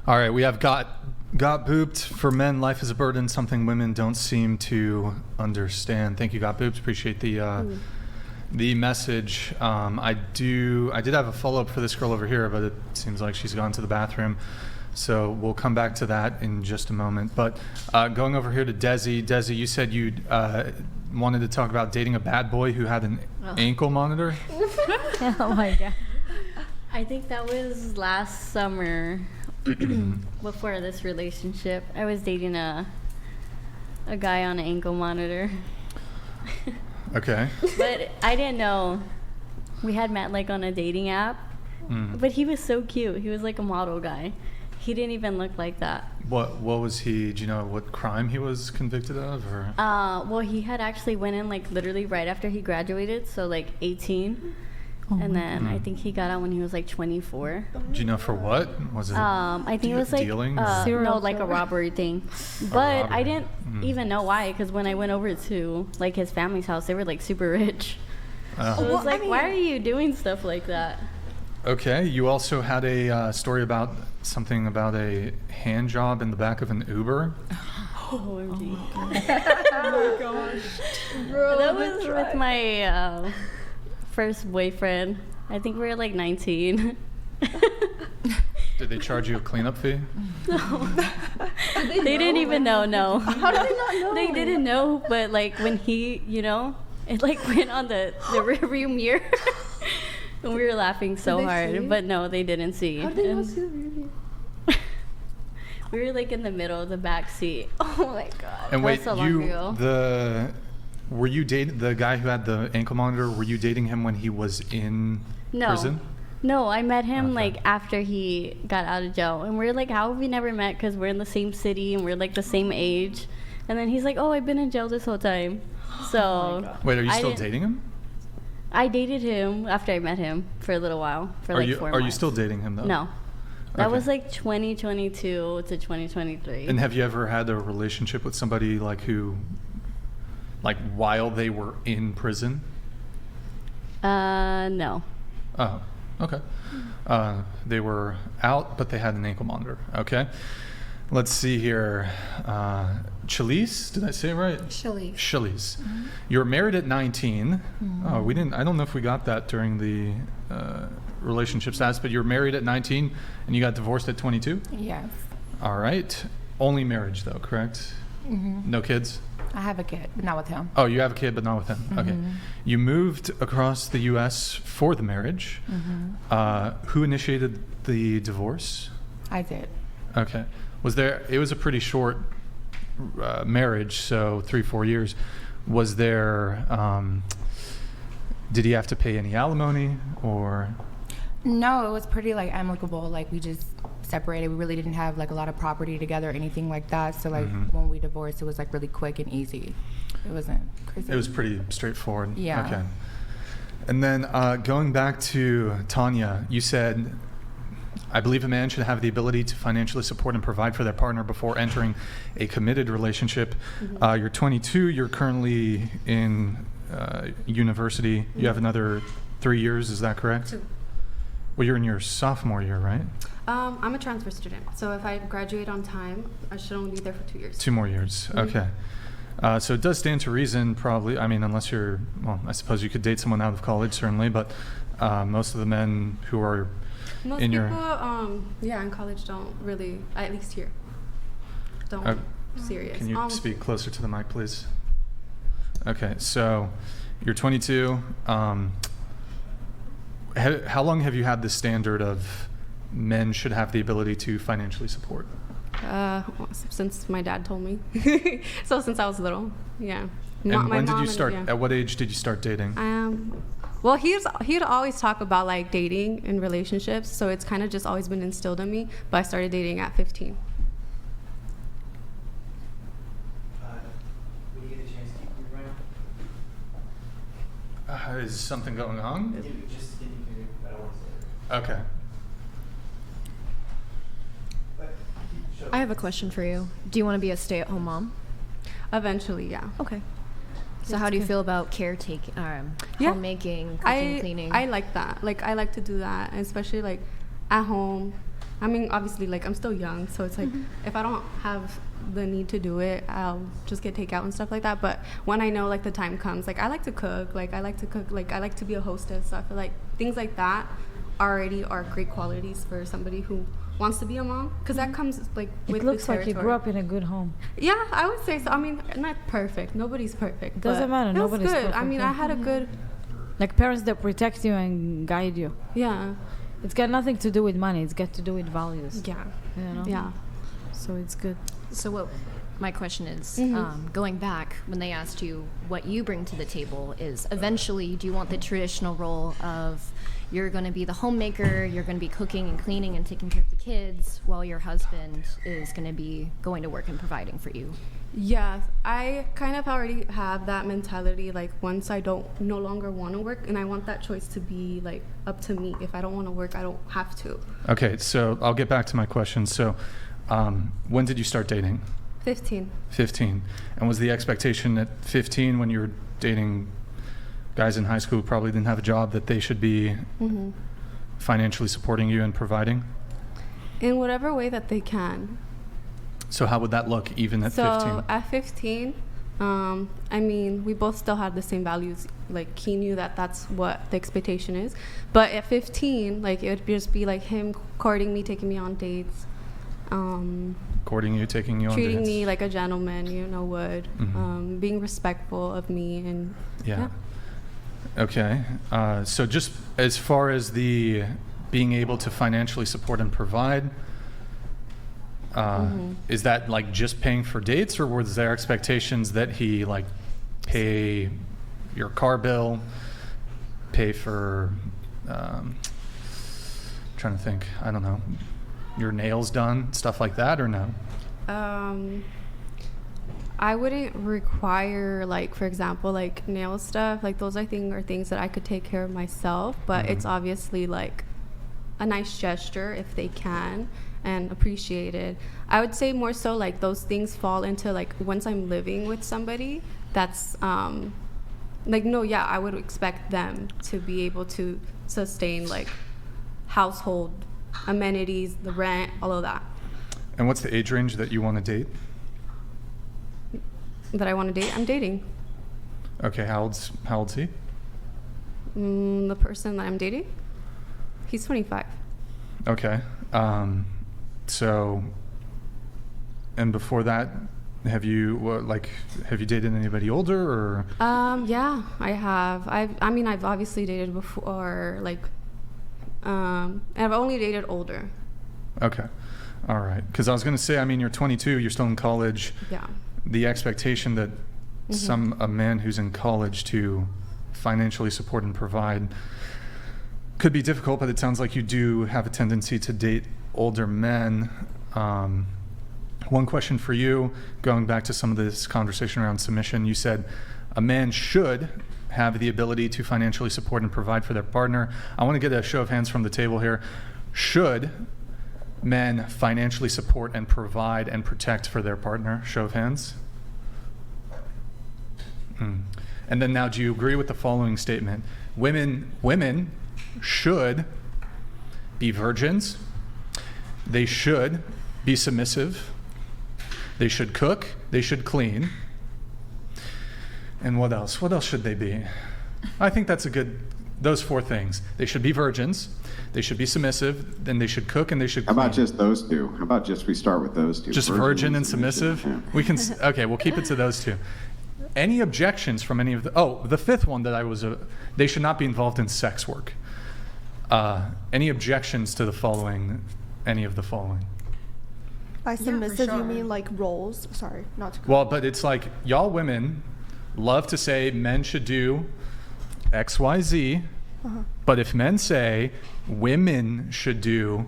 [SPEAKER 1] All right, we have got booped. For men, life is a burden, something women don't seem to understand. Thank you, got booped. Appreciate the message. I did have a follow-up for this girl over here, but it seems like she's gone to the bathroom. So we'll come back to that in just a moment. But going over here to Desi. Desi, you said you wanted to talk about dating a bad boy who had an ankle monitor.
[SPEAKER 3] Oh my God.
[SPEAKER 7] I think that was last summer before this relationship. I was dating a guy on an ankle monitor.
[SPEAKER 1] Okay.
[SPEAKER 7] But I didn't know. We had met like on a dating app. But he was so cute. He was like a model guy. He didn't even look like that.
[SPEAKER 1] What was he? Do you know what crime he was convicted of? Or
[SPEAKER 7] Well, he had actually went in like literally right after he graduated, so like 18. And then I think he got out when he was like 24.
[SPEAKER 1] do you know for what? Was it?
[SPEAKER 7] I think it was like
[SPEAKER 1] dealing?
[SPEAKER 7] no, like a robbery thing. But
[SPEAKER 1] robbery.
[SPEAKER 7] I didn't even know why, because when I went over to like his family's house, they were like super rich. So it was like, why are you doing stuff like that?
[SPEAKER 1] Okay. You also had a story about something about a hand job in the back of an Uber.
[SPEAKER 7] OMG. Oh my gosh. Bro, that was with my first boyfriend. I think we were like 19.
[SPEAKER 1] Did they charge you a cleanup fee?
[SPEAKER 7] No. They didn't even know, no.
[SPEAKER 6] How did they not know?
[SPEAKER 7] They didn't know, but like when he, it like went on the rearview mirror. And we were laughing so
[SPEAKER 6] Did they
[SPEAKER 7] hard,
[SPEAKER 6] see?
[SPEAKER 7] but no, they didn't see.
[SPEAKER 6] How did they not
[SPEAKER 7] And
[SPEAKER 6] see the review?
[SPEAKER 7] we were like in the middle of the back seat.
[SPEAKER 6] Oh my god.
[SPEAKER 1] And wait,
[SPEAKER 7] That's so long ago.
[SPEAKER 1] Were you dating the guy who had the ankle monitor? Were you dating him when he was in
[SPEAKER 7] No.
[SPEAKER 1] prison?
[SPEAKER 7] No, I met him
[SPEAKER 1] Okay.
[SPEAKER 7] like after he got out of jail, and we're like, how have we never met? Because we're in the same city and we're like the same age. And then he's like, oh, I've been in jail this whole time. So
[SPEAKER 1] Wait, are you
[SPEAKER 7] I
[SPEAKER 1] still
[SPEAKER 7] didn't-
[SPEAKER 1] dating him?
[SPEAKER 7] I dated him after I met him for a little while, for
[SPEAKER 1] Are
[SPEAKER 7] like
[SPEAKER 1] you
[SPEAKER 7] 4
[SPEAKER 1] are
[SPEAKER 7] months.
[SPEAKER 1] you still dating him though?
[SPEAKER 7] No. That
[SPEAKER 1] Okay.
[SPEAKER 7] was like 2022 to 2023.
[SPEAKER 1] And have you ever had a relationship with somebody like who, like while they were in prison?
[SPEAKER 7] No.
[SPEAKER 1] Oh, okay. They were out, but they had an ankle monitor. Okay. Let's see here. Chalice, did I say it right?
[SPEAKER 8] Chalice.
[SPEAKER 1] Chalice. You were married at 19. Oh, we didn't. I don't know if we got that during the relationship stats, but you were married at 19 and you got divorced at 22.
[SPEAKER 8] Yes.
[SPEAKER 1] All right. Only marriage, though, correct? No kids.
[SPEAKER 8] I have a kid, but not with him.
[SPEAKER 1] Oh, you have a kid, but not with him. Okay. You moved across the U.S. for the marriage. Who initiated the divorce?
[SPEAKER 8] I did.
[SPEAKER 1] Okay. It was a pretty short marriage, so 3-4 years. Was there, did he have to pay any alimony or?
[SPEAKER 8] No, it was pretty like amicable. Like we just separated. We really didn't have like a lot of property together or anything like that. So like when we divorced, it was like really quick and easy. It wasn't crazy.
[SPEAKER 1] It was pretty straightforward.
[SPEAKER 8] Yeah.
[SPEAKER 1] Okay. And then going back to Tanya, you said, I believe a man should have the ability to financially support and provide for their partner before entering a committed relationship. You're 22. You're currently in university. You have another 3 years. Is that correct?
[SPEAKER 2] 2.
[SPEAKER 1] Well, you're in your sophomore year, right?
[SPEAKER 2] I'm a transfer student, so if I graduate on time, I should only be there for 2 years.
[SPEAKER 1] 2 more years. Okay. So it does stand to reason, probably. I mean, unless you're, well, I suppose you could date someone out of college, certainly, but most of the men who are
[SPEAKER 2] Most
[SPEAKER 1] in
[SPEAKER 2] people,
[SPEAKER 1] your.
[SPEAKER 2] in college don't really, at least here, don't serious.
[SPEAKER 1] Can you speak closer to the mic, please? Okay, so you're 22. How long have you had this standard of men should have the ability to financially support?
[SPEAKER 2] Since my dad told me. So since I was little, yeah.
[SPEAKER 1] And
[SPEAKER 2] My
[SPEAKER 1] when did
[SPEAKER 2] mom
[SPEAKER 1] you start?
[SPEAKER 2] yeah.
[SPEAKER 1] At what age did you start dating?
[SPEAKER 2] Well, he'd always talk about like dating and relationships, so it's kind of just always been instilled in me. But I started dating at 15.
[SPEAKER 9] When you get a chance, keep your round.
[SPEAKER 1] Is something going on?
[SPEAKER 9] Just indicate, I don't want to say it.
[SPEAKER 1] Okay.
[SPEAKER 10] I have a question for you. Do you want to be a stay-at-home mom?
[SPEAKER 2] Eventually, yeah.
[SPEAKER 10] Okay. So how do you feel about caretaking,
[SPEAKER 2] Yeah.
[SPEAKER 10] homemaking, cooking, cleaning?
[SPEAKER 2] I like that. Like, I like to do that, and especially like at home. I mean, obviously, like I'm still young, so it's like if I don't have the need to do it, I'll just get takeout and stuff like that. But when I know like the time comes, like I like to cook. Like I like to be a hostess. So I feel like things like that already are great qualities for somebody who wants to be a mom, because that comes like with
[SPEAKER 3] It looks
[SPEAKER 2] the
[SPEAKER 3] like you
[SPEAKER 2] territory.
[SPEAKER 3] grew up in a good home.
[SPEAKER 2] Yeah, I would say so. I mean, not perfect. Nobody's perfect.
[SPEAKER 3] Doesn't
[SPEAKER 2] but
[SPEAKER 3] matter,
[SPEAKER 2] it was
[SPEAKER 3] nobody's
[SPEAKER 2] good. I
[SPEAKER 3] perfect,
[SPEAKER 2] mean,
[SPEAKER 3] yeah.
[SPEAKER 2] I had a good.
[SPEAKER 3] Like parents that protect you and guide you.
[SPEAKER 2] Yeah.
[SPEAKER 3] It's got nothing to do with money. It's got to do with values.
[SPEAKER 2] Yeah.
[SPEAKER 3] You know?
[SPEAKER 2] Yeah.
[SPEAKER 3] So it's good.
[SPEAKER 10] So what my question is, going back, when they asked you what you bring to the table is eventually, do you want the traditional role of you're going to be the homemaker, you're going to be cooking and cleaning and taking care of the kids while your husband is going to be going to work and providing for you?
[SPEAKER 2] Yeah, I kind of already have that mentality. Like once I no longer want to work, and I want that choice to be like up to me. If I don't want to work, I don't have to.
[SPEAKER 1] Okay, so I'll get back to my question. So when did you start dating?
[SPEAKER 2] 15.
[SPEAKER 1] 15. And was the expectation at 15, when you were dating guys in high school who probably didn't have a job, that they should be financially supporting you and providing?
[SPEAKER 2] In whatever way that they can.
[SPEAKER 1] So how would that look even at 15?
[SPEAKER 2] So at 15, I mean, we both still had the same values. Like he knew that that's what the expectation is. But at 15, like it would just be like him courting me, taking me on dates.
[SPEAKER 1] Courting you, taking you on
[SPEAKER 2] treating
[SPEAKER 1] dates?
[SPEAKER 2] me like a gentleman, would. Being respectful of me and
[SPEAKER 1] Yeah. Okay. So just as far as the being able to financially support and provide, is that like just paying for dates, or was there expectations that he like pay your car bill, pay for trying to think. I don't know. Your nails done, stuff like that, or no?
[SPEAKER 2] I wouldn't require, like, for example, like nail stuff. Like, those I think are things that I could take care of myself, but it's obviously like a nice gesture if they can and appreciated. I would say more so like those things fall into like once I'm living with somebody, that's like, no, yeah, I would expect them to be able to sustain like household amenities, the rent, all of that.
[SPEAKER 1] And what's the age range that you want to date?
[SPEAKER 2] That I want to date? I'm dating.
[SPEAKER 1] Okay, how old's he?
[SPEAKER 2] The person that I'm dating? He's 25.
[SPEAKER 1] Okay. So, and before that, have you dated anybody older, or?
[SPEAKER 2] Yeah, I have. I've obviously dated before, like, and I've only dated older.
[SPEAKER 1] Okay. All right. Because I was going to say, I mean, you're 22, you're still in college.
[SPEAKER 2] Yeah.
[SPEAKER 1] The expectation that a man who's in college to financially support and provide could be difficult, but it sounds like you do have a tendency to date older men. One question for you, going back to some of this conversation around submission, you said a man should have the ability to financially support and provide for their partner. I want to get a show of hands from the table here. Should men financially support and provide and protect for their partner? Show of hands. And then now, do you agree with the following statement? Women should be virgins. They should be submissive. They should cook. They should clean. And what else? What else should they be? I think that's those four things. They should be virgins. They should be submissive. Then they should cook and they should clean.
[SPEAKER 4] How about just those two? How about just we start with those two?
[SPEAKER 1] Just virgin and submissive? Yeah. We can, okay, we'll keep it to those two. Any objections from any of the fifth one that they should not be involved in sex work. Any objections to any of the following?
[SPEAKER 11] By submissive, you mean like roles? Sorry, not to.
[SPEAKER 1] Well, but it's like y'all women love to say men should do X, Y, Z, but if men say women should do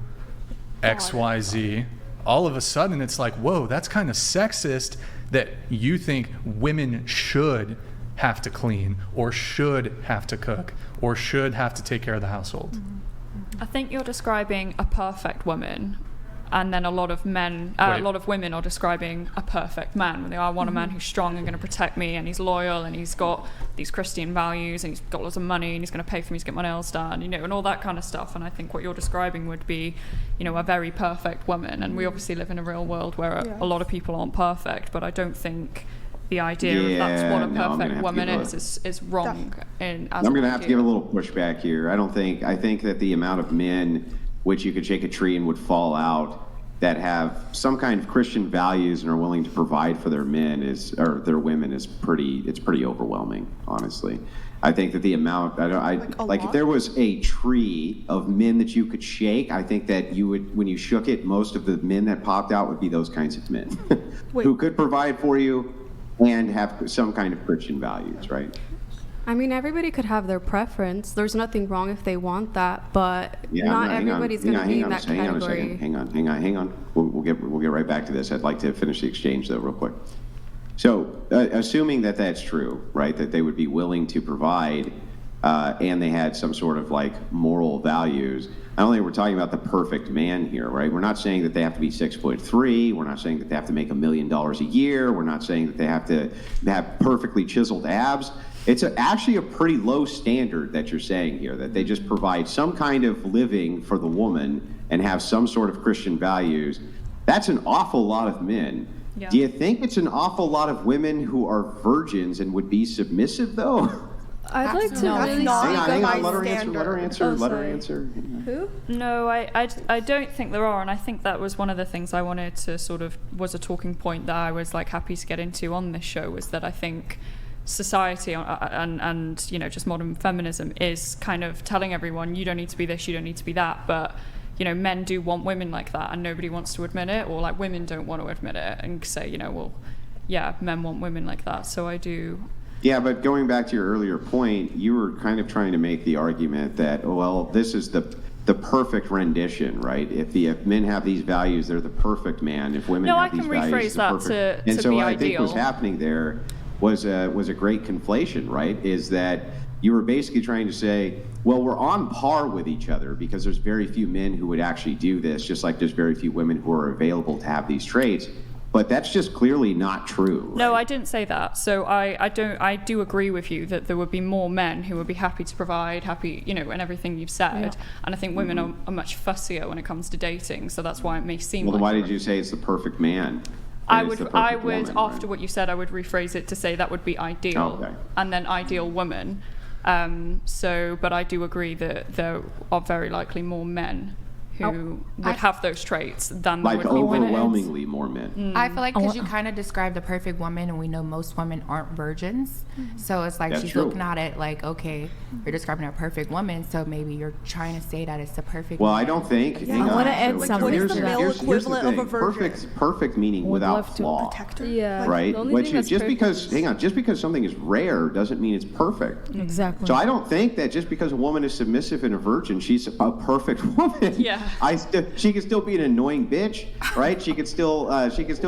[SPEAKER 1] X, Y, Z, all of a sudden it's like, whoa, that's kind of sexist that you think women should have to clean or should have to cook or should have to take care of the household.
[SPEAKER 5] I think you're describing a perfect woman, and then a lot of women are describing a perfect man. When I want a man who's strong and going to protect me, and he's loyal, and he's got these Christian values, and he's got lots of money, and he's going to pay for me to get my nails done, and all that kind of stuff. And I think what you're describing would be, a very perfect woman. And we obviously live in a real world where a lot of people aren't perfect, but I don't think the idea of that's what a perfect woman is wrong. I'm
[SPEAKER 4] going to have to give a little pushback here. I think that the amount of men which you could shake a tree and would fall out that have some kind of Christian values and are willing to provide for their women is pretty overwhelming, honestly. I think that the amount, if there was a tree of men that you could shake, I think that you would, when you shook it, most of the men that popped out would be those kinds of men who could provide for you and have some kind of Christian values, right?
[SPEAKER 2] I mean, everybody could have their preference. There's nothing wrong if they want that, but not everybody's going to be in that category.
[SPEAKER 4] Hang on. We'll get right back to this. I'd like to finish the exchange, though, real quick. So, assuming that that's true, right, that they would be willing to provide and they had some sort of, moral values, not only are we talking about the perfect man here, right? We're not saying that they have to be 6'3". We're not saying that they have to make $1 million a year. We're not saying that they have to have perfectly chiseled abs. It's actually a pretty low standard that you're saying here, that they just provide some kind of living for the woman and have some sort of Christian values. That's an awful lot of men. Yeah. Do you think it's an awful lot of women who are virgins and would be submissive, though?
[SPEAKER 6] I'd like to really see
[SPEAKER 4] hang on, let her answer.
[SPEAKER 6] Who?
[SPEAKER 5] No, I don't think there are, and I think that was one of the things I wanted to was a talking point that I was happy to get into on this show, was that I think society and just modern feminism is kind of telling everyone you don't need to be this, you don't need to be that, but men do want women like that, and nobody wants to admit it, or women don't want to admit it and say men want women like that. So I do.
[SPEAKER 4] Yeah, but going back to your earlier point, you were kind of trying to make the argument that, this is the the perfect rendition, right? If men have these values, they're the perfect man. If women have these values,
[SPEAKER 5] rephrase
[SPEAKER 4] they're
[SPEAKER 5] that
[SPEAKER 4] perfect.
[SPEAKER 5] to
[SPEAKER 4] And so
[SPEAKER 5] be
[SPEAKER 4] what I think
[SPEAKER 5] ideal.
[SPEAKER 4] was happening there was a great conflation, right? Is that you were basically trying to say, well, we're on par with each other because there's very few men who would actually do this, just like there's very few women who are available to have these traits. But that's just clearly not true.
[SPEAKER 5] No,
[SPEAKER 4] right?
[SPEAKER 5] I didn't say that. So I do agree with you that there would be more men who would be happy to provide, and everything you've said. And I think women are much fussier when it comes to dating. So that's why it may seem.
[SPEAKER 4] Well, then
[SPEAKER 5] like
[SPEAKER 4] why did you say it's the perfect man?
[SPEAKER 5] I
[SPEAKER 4] And
[SPEAKER 5] would,
[SPEAKER 4] it's the perfect woman,
[SPEAKER 5] after
[SPEAKER 4] right?
[SPEAKER 5] what you said, I would rephrase it to say that would be ideal,
[SPEAKER 4] Okay.
[SPEAKER 5] and then ideal woman. But I do agree that there are very likely more men who would have those traits than there
[SPEAKER 4] Like
[SPEAKER 5] would be women.
[SPEAKER 4] overwhelmingly more men.
[SPEAKER 8] I feel like because you kind of described the perfect woman, and we know most women aren't virgins. So it's like
[SPEAKER 4] That's
[SPEAKER 8] she's
[SPEAKER 4] true.
[SPEAKER 8] looking at it like, okay, you're describing a perfect woman, so maybe you're trying to say that it's the perfect
[SPEAKER 4] Well,
[SPEAKER 8] woman.
[SPEAKER 4] I don't think. hang
[SPEAKER 3] I
[SPEAKER 4] on.
[SPEAKER 3] wanna add
[SPEAKER 4] So
[SPEAKER 3] something
[SPEAKER 11] What is
[SPEAKER 4] here's-
[SPEAKER 11] the male
[SPEAKER 4] here's the
[SPEAKER 11] equivalent of a
[SPEAKER 4] thing.
[SPEAKER 11] virgin?
[SPEAKER 4] Perfect meaning
[SPEAKER 3] Would
[SPEAKER 4] without
[SPEAKER 3] love to
[SPEAKER 4] flaw.
[SPEAKER 11] Protector?
[SPEAKER 6] Yeah.
[SPEAKER 4] Right?
[SPEAKER 6] The only
[SPEAKER 4] Which
[SPEAKER 6] thing that's
[SPEAKER 4] just
[SPEAKER 6] perfect
[SPEAKER 4] because
[SPEAKER 6] is-
[SPEAKER 4] hang on, just because something is rare doesn't mean it's perfect.
[SPEAKER 3] Exactly.
[SPEAKER 4] So I don't think that just because a woman is submissive and a virgin, she's a perfect woman.
[SPEAKER 5] Yeah.
[SPEAKER 4] She can still be an annoying bitch, right? She could still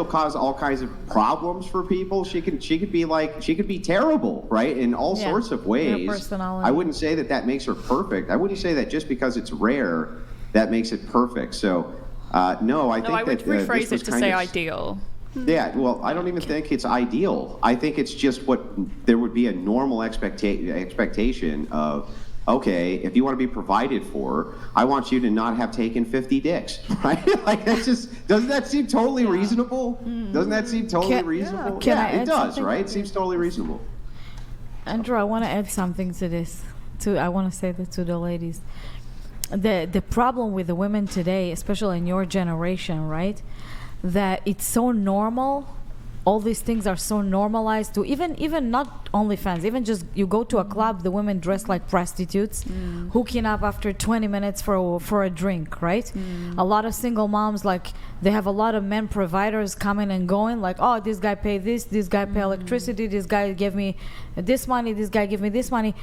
[SPEAKER 4] cause all kinds of problems for people. She could be terrible, right? In all
[SPEAKER 3] Yeah.
[SPEAKER 4] sorts of
[SPEAKER 3] Her
[SPEAKER 4] ways.
[SPEAKER 3] personality.
[SPEAKER 4] I wouldn't say that makes her perfect. I wouldn't say that just because it's rare that makes it perfect. So no, I think
[SPEAKER 5] I would
[SPEAKER 4] that
[SPEAKER 5] rephrase
[SPEAKER 4] this was
[SPEAKER 5] it to
[SPEAKER 4] kind
[SPEAKER 5] say
[SPEAKER 4] of
[SPEAKER 5] ideal.
[SPEAKER 4] Yeah, well, I don't even think it's ideal. I think it's just what there would be a normal expectation of, okay, if you want to be provided for, I want you to not have taken 50 dicks, right? Like, that's just, doesn't that seem totally reasonable? Doesn't that seem totally reasonable?
[SPEAKER 3] Can I
[SPEAKER 4] Yeah, it
[SPEAKER 3] add
[SPEAKER 4] does,
[SPEAKER 3] something?
[SPEAKER 4] right? It seems totally reasonable.
[SPEAKER 3] Andrew, I want to add something to this. I want to say that to the ladies. The problem with the women today, especially in your generation, right? That it's so normal. All these things are so normalized to even not OnlyFans, even just you go to a club, the women dress like prostitutes, hooking up after 20 minutes for a drink, right? A lot of single moms, like they have a lot of men providers coming and going, like, oh, this guy pay this guy pay electricity, this guy give me this money, this guy give me this money.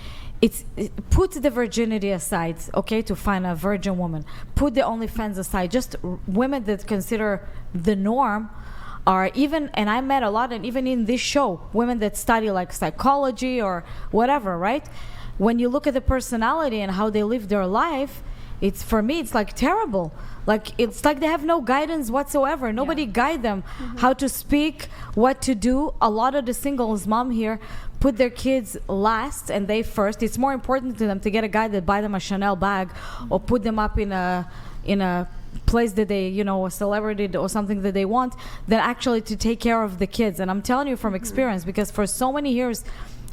[SPEAKER 3] Put the virginity aside, okay, to find a virgin woman. Put the OnlyFans aside. Just women that consider the norm are even, and I met a lot, and even in this show, women that study like psychology or whatever, right? When you look at the personality and how they live their life, for me, it's like terrible. Like, it's like they have no guidance whatsoever. Nobody guide them how to speak, what to do. A lot of the singles mom here put their kids last and they first. It's more important to them to get a guy that buy them a Chanel bag or put them up in a place that they, a celebrity or something that they want, than actually to take care of the kids. And I'm telling you from experience, because for so many years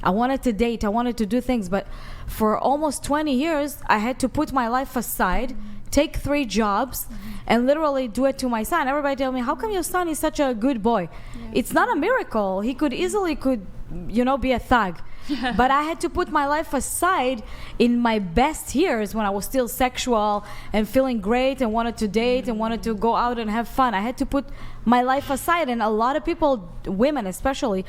[SPEAKER 3] I wanted to date, I wanted to do things, but for almost 20 years I had to put my life aside, take 3 jobs, and literally do it to my son. Everybody tell me, how come your son is such a good boy? It's not a miracle. He could easily be a thug. But I had to put my life aside in my best years when I was still sexual and feeling great and wanted to date and wanted to go out and have fun. I had to put my life aside, and a lot of people, women especially,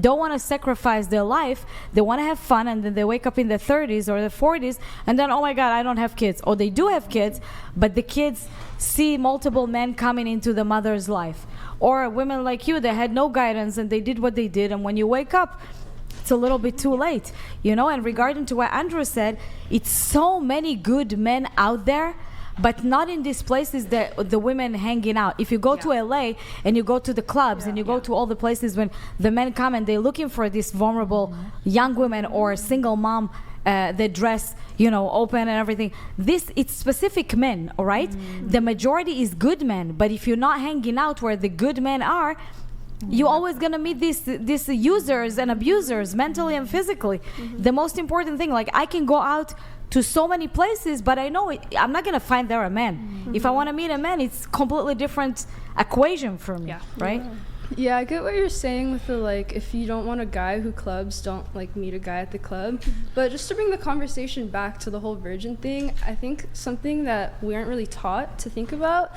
[SPEAKER 3] don't want to sacrifice their life. They want to have fun, and then they wake up in their 30s or the 40s and then, oh my God, I don't have kids. Or they do have kids, but the kids see multiple men coming into the mother's life. Or women like you, they had no guidance and they did what they did, and when you wake up, it's a little bit too late, And regarding to what Andrew said, it's so many good men out there, but not in these places that the women hanging out. If you go to LA and you go to the clubs and you go to all the places when the men come and they're looking for these vulnerable young women or single mom that dress, open and everything. It's specific men, all right? The majority is good men, but if you're not hanging out where the good men are, you're always going to meet these users and abusers, mentally and physically. The most important thing, like, I can go out to so many places, but I know I'm not going to find there a man. If I want to meet a man, it's completely different equation for me, right?
[SPEAKER 6] Yeah, I get what you're saying with the, if you don't want a guy who clubs, don't, meet a guy at the club. But just to bring the conversation back to the whole virgin thing, I think something that we aren't really taught to think about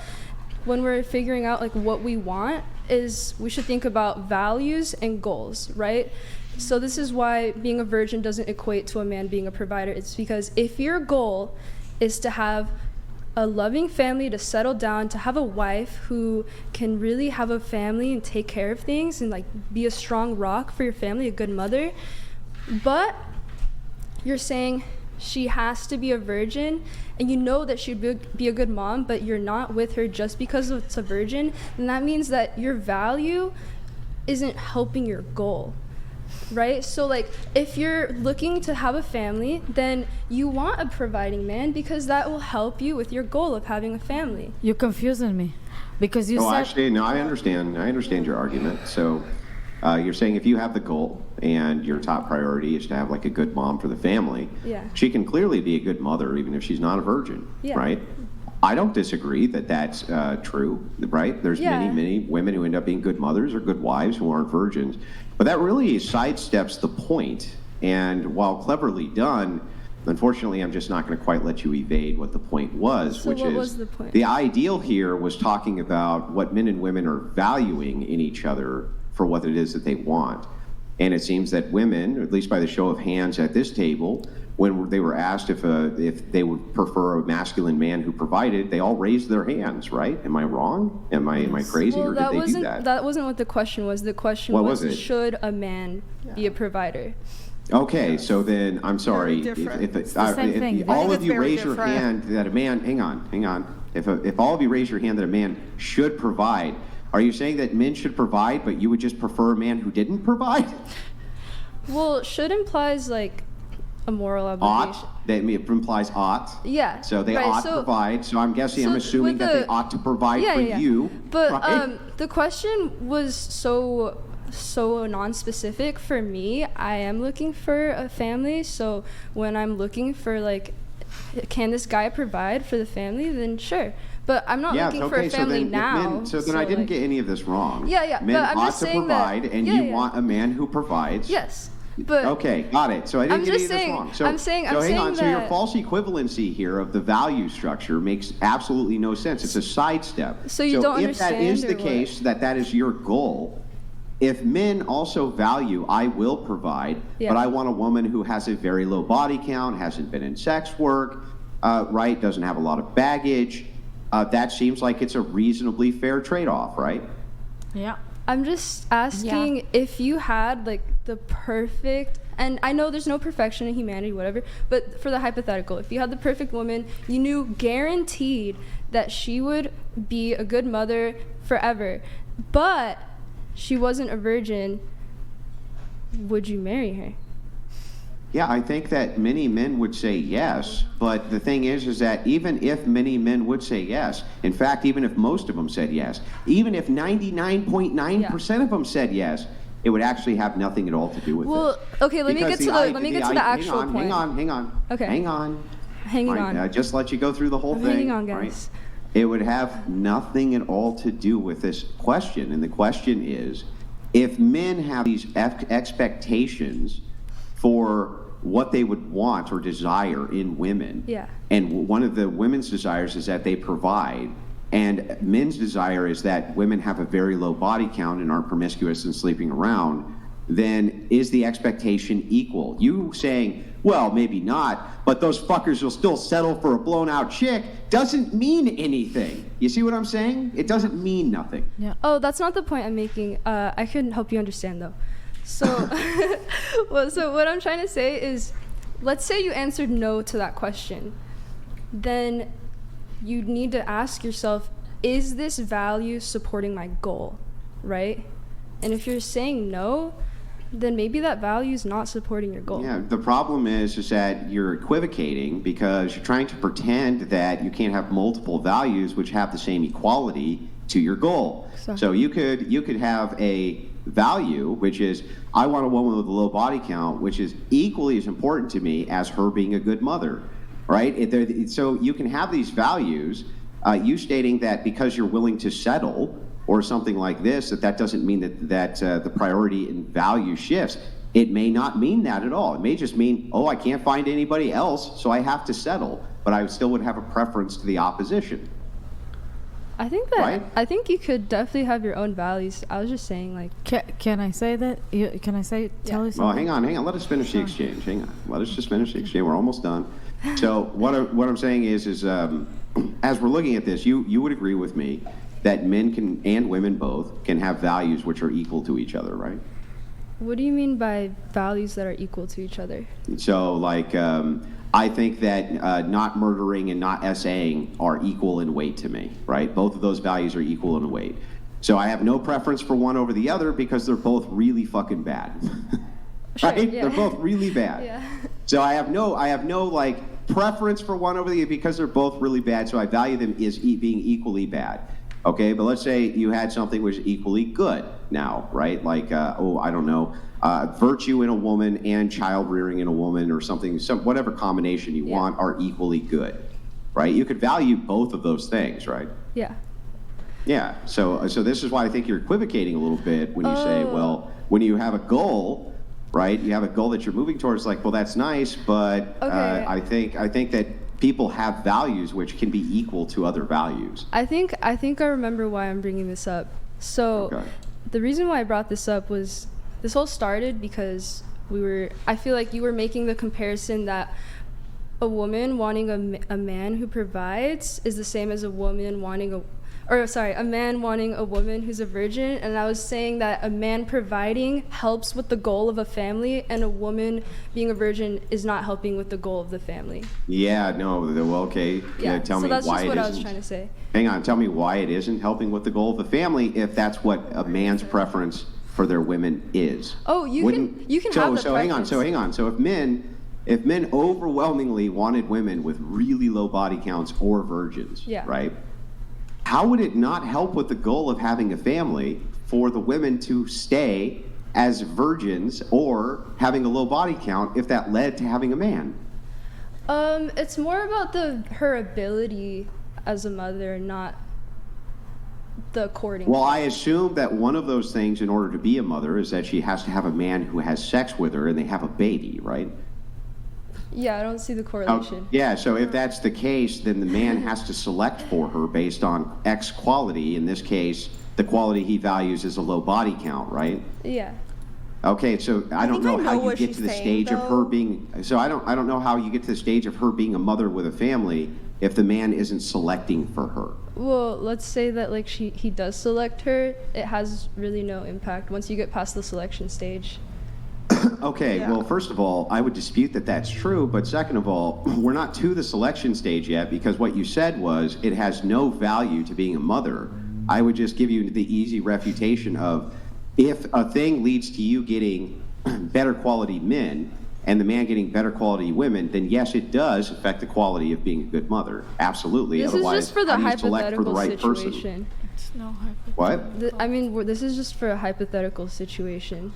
[SPEAKER 6] when we're figuring out, what we want is we should think about values and goals, right? So this is why being a virgin doesn't equate to a man being a provider. It's because if your goal is to have a loving family, to settle down, to have a wife who can really have a family and take care of things and like be a strong rock for your family, a good mother. But you're saying she has to be a virgin, and you know that she'd be a good mom, but you're not with her just because it's a virgin, then that means that your value isn't helping your goal, right? So like, if you're looking to have a family, then you want a providing man because that will help you with your goal of having a family.
[SPEAKER 3] You're confusing me, because you said...
[SPEAKER 4] Actually, no, I understand your argument. So you're saying if you have the goal and your top priority is to have like a good mom for the family,
[SPEAKER 6] Yeah.
[SPEAKER 4] she can clearly be a good mother even if she's not a virgin,
[SPEAKER 6] Yeah.
[SPEAKER 4] right? I don't disagree that that's true, right? There's many women who end up being good mothers or good wives who aren't virgins. But that really sidesteps the point. And while cleverly done, unfortunately, I'm just not going to quite let you evade what the point was,
[SPEAKER 6] So
[SPEAKER 4] which
[SPEAKER 6] what
[SPEAKER 4] is
[SPEAKER 6] was the point?
[SPEAKER 4] the ideal here was talking about what men and women are valuing in each other for what it is that they want. And it seems that women, or at least by the show of hands at this table, when they were asked if they would prefer a masculine man who provided, they all raised their hands, right? Am I wrong? Am I crazy,
[SPEAKER 6] Well,
[SPEAKER 4] or did they do that?
[SPEAKER 6] That wasn't what the question was. The question
[SPEAKER 4] What
[SPEAKER 6] was
[SPEAKER 4] was it?
[SPEAKER 6] should a man be a provider?
[SPEAKER 4] Okay, so then I'm sorry.
[SPEAKER 11] different.
[SPEAKER 4] If
[SPEAKER 3] the same thing.
[SPEAKER 4] if
[SPEAKER 3] I
[SPEAKER 4] all
[SPEAKER 11] think
[SPEAKER 4] of
[SPEAKER 11] it's
[SPEAKER 4] you
[SPEAKER 11] very
[SPEAKER 4] raise your
[SPEAKER 11] different.
[SPEAKER 4] hand that a man, hang on. If all of you raise your hand that a man should provide, are you saying that men should provide, but you would just prefer a man who didn't provide?
[SPEAKER 6] Well, should implies like a moral obligation.
[SPEAKER 4] Ought, that implies ought.
[SPEAKER 6] Yeah.
[SPEAKER 4] So they
[SPEAKER 6] right,
[SPEAKER 4] ought to provide. So I'm guessing, I'm assuming that they ought to provide for you.
[SPEAKER 6] But
[SPEAKER 4] right?
[SPEAKER 6] the question was so non-specific for me. I am looking for a family, so when I'm looking for like, can this guy provide for the family? Then sure. But I'm not looking for a family now.
[SPEAKER 4] So then I didn't get any of this wrong.
[SPEAKER 6] Yeah,
[SPEAKER 4] Men
[SPEAKER 6] but I'm
[SPEAKER 4] ought
[SPEAKER 6] just
[SPEAKER 4] to
[SPEAKER 6] saying
[SPEAKER 4] provide,
[SPEAKER 6] that,
[SPEAKER 4] and you want a man who provides.
[SPEAKER 6] Yes. But
[SPEAKER 4] okay, got it. So I didn't
[SPEAKER 6] I'm
[SPEAKER 4] get any
[SPEAKER 6] just
[SPEAKER 4] of this
[SPEAKER 6] saying-
[SPEAKER 4] wrong. So,
[SPEAKER 6] I'm saying
[SPEAKER 4] hang on. So your
[SPEAKER 6] that-
[SPEAKER 4] false equivalency here of the value structure makes absolutely no sense. It's a sidestep.
[SPEAKER 6] So you don't
[SPEAKER 4] if that is
[SPEAKER 6] understand,
[SPEAKER 4] the
[SPEAKER 6] or what?
[SPEAKER 4] case, that is your goal, if men also value, I will provide, but I want a woman who has a very low body count, hasn't been in sex work, right, doesn't have a lot of baggage, that seems like it's a reasonably fair trade-off, right?
[SPEAKER 3] Yeah.
[SPEAKER 6] I'm just asking if you had like the perfect, and I know there's no perfection in humanity, whatever, but for the hypothetical, if you had the perfect woman, you knew guaranteed that she would be a good mother forever, but she wasn't a virgin, would you marry her?
[SPEAKER 4] Yeah, I think that many men would say yes, but the thing is that even if many men would say yes, in fact, even if most of them said yes, even if 99.9% of them said yes, it would actually have nothing at all to do with
[SPEAKER 6] Well,
[SPEAKER 4] it.
[SPEAKER 6] okay, let me get to the actual point.
[SPEAKER 4] Hang on.
[SPEAKER 6] Okay.
[SPEAKER 4] Hang on.
[SPEAKER 6] Hanging on.
[SPEAKER 4] I just let you go through the whole thing.
[SPEAKER 6] Hanging on, guys.
[SPEAKER 4] Right? It would have nothing at all to do with this question, and the question is, if men have these expectations for what they would want or desire in women.
[SPEAKER 6] Yeah.
[SPEAKER 4] And one of the women's desires is that they provide, and men's desire is that women have a very low body count and aren't promiscuous and sleeping around, then is the expectation equal? You saying, well, maybe not, but those fuckers will still settle for a blown out chick doesn't mean anything. You see what I'm saying? It doesn't mean nothing.
[SPEAKER 3] Yeah.
[SPEAKER 6] Oh, that's not the point I'm making. I couldn't help you understand though. So, so what I'm trying to say is, let's say you answered no to that question. Then you need to ask yourself, is this value supporting my goal, right? And if you're saying no, then maybe that value is not supporting your goal.
[SPEAKER 4] Yeah, the problem is that you're equivocating because you're trying to pretend that you can't have multiple values which have the same equality to your goal. So you could have a value, which is, I want a woman with a low body count, which is equally as important to me as her being a good mother, right? So you can have these values, you stating that because you're willing to settle or something like this, that doesn't mean that the priority and value shifts. It may not mean that at all. It may just mean, oh, I can't find anybody else, so I have to settle, but I still would have a preference to the opposition.
[SPEAKER 6] I think that
[SPEAKER 4] Right?
[SPEAKER 6] I think you could definitely have your own values. I was just saying, like,
[SPEAKER 3] Can I say that? Can I say tell you something?
[SPEAKER 4] Well, hang on. Let us finish the exchange. Hang on. Let us just finish the exchange. We're almost done. So what I'm saying is as we're looking at this, you would agree with me that men can and women both can have values which are equal to each other, right?
[SPEAKER 6] What do you mean by values that are equal to each other?
[SPEAKER 4] So like I think that not murdering and not SAing are equal in weight to me, right? Both of those values are equal in weight. So I have no preference for one over the other because they're both really fucking bad.
[SPEAKER 6] Sure,
[SPEAKER 4] right?
[SPEAKER 6] yeah.
[SPEAKER 4] They're both really bad.
[SPEAKER 6] Yeah.
[SPEAKER 4] So I have no like preference for one over the other because they're both really bad. So I value them as being equally bad. Okay, but let's say you had something which is equally good now, right? Like I don't know, virtue in a woman and child rearing in a woman or something, whatever combination you want are equally good, right? You could value both of those things, right?
[SPEAKER 6] Yeah.
[SPEAKER 4] Yeah. So this is why I think you're equivocating a little bit when you say, well, when you have a goal, right? You have a goal that you're moving towards. Like, well, that's nice, but
[SPEAKER 6] Okay.
[SPEAKER 4] I think that people have values which can be equal to other values.
[SPEAKER 6] I think I remember why I'm bringing this up. So
[SPEAKER 4] Okay.
[SPEAKER 6] the reason why I brought this up was this all started because I feel like you were making the comparison that a woman wanting a man who provides is the same as a woman wanting a man wanting a woman who's a virgin, and I was saying that a man providing helps with the goal of a family, and a woman being a virgin is not helping with the goal of the family.
[SPEAKER 4] Yeah, no, well, okay.
[SPEAKER 6] Yeah,
[SPEAKER 4] Tell
[SPEAKER 6] so
[SPEAKER 4] me
[SPEAKER 6] that's
[SPEAKER 4] why
[SPEAKER 6] just
[SPEAKER 4] it
[SPEAKER 6] what I
[SPEAKER 4] isn't.
[SPEAKER 6] was trying to say.
[SPEAKER 4] Hang on, tell me why it isn't helping with the goal of the family if that's what a man's preference for their women is.
[SPEAKER 6] Oh, you can have the
[SPEAKER 4] So hang on. So if men overwhelmingly wanted women with really low body counts or virgins,
[SPEAKER 6] Yeah.
[SPEAKER 4] right? How would it not help with the goal of having a family for the women to stay as virgins or having a low body count if that led to having a man?
[SPEAKER 6] It's more about her ability as a mother, not the courting.
[SPEAKER 4] Well, I assume that one of those things in order to be a mother is that she has to have a man who has sex with her and they have a baby, right?
[SPEAKER 6] Yeah, I don't see the correlation.
[SPEAKER 4] Yeah, so if that's the case, then the man has to select for her based on X quality. In this case, the quality he values is a low body count, right?
[SPEAKER 6] Yeah.
[SPEAKER 4] Okay, so I don't know how you get to the stage of her being. So I don't know how you get to the stage of her being a mother with a family if the man isn't selecting for her.
[SPEAKER 6] Well, let's say that like he does select her. It has really no impact once you get past the selection stage.
[SPEAKER 4] Okay, well, first of all, I would dispute that that's true, but second of all, we're not to the selection stage yet because what you said was it has no value to being a mother. I would just give you the easy refutation of if a thing leads to you getting better quality men and the man getting better quality women, then yes, it does affect the quality of being a good mother. Absolutely.
[SPEAKER 6] This
[SPEAKER 4] Otherwise,
[SPEAKER 6] is just for the
[SPEAKER 4] how do you select for the
[SPEAKER 6] hypothetical
[SPEAKER 4] right
[SPEAKER 6] situation.
[SPEAKER 4] person? What?
[SPEAKER 6] I mean, this is just for a hypothetical situation.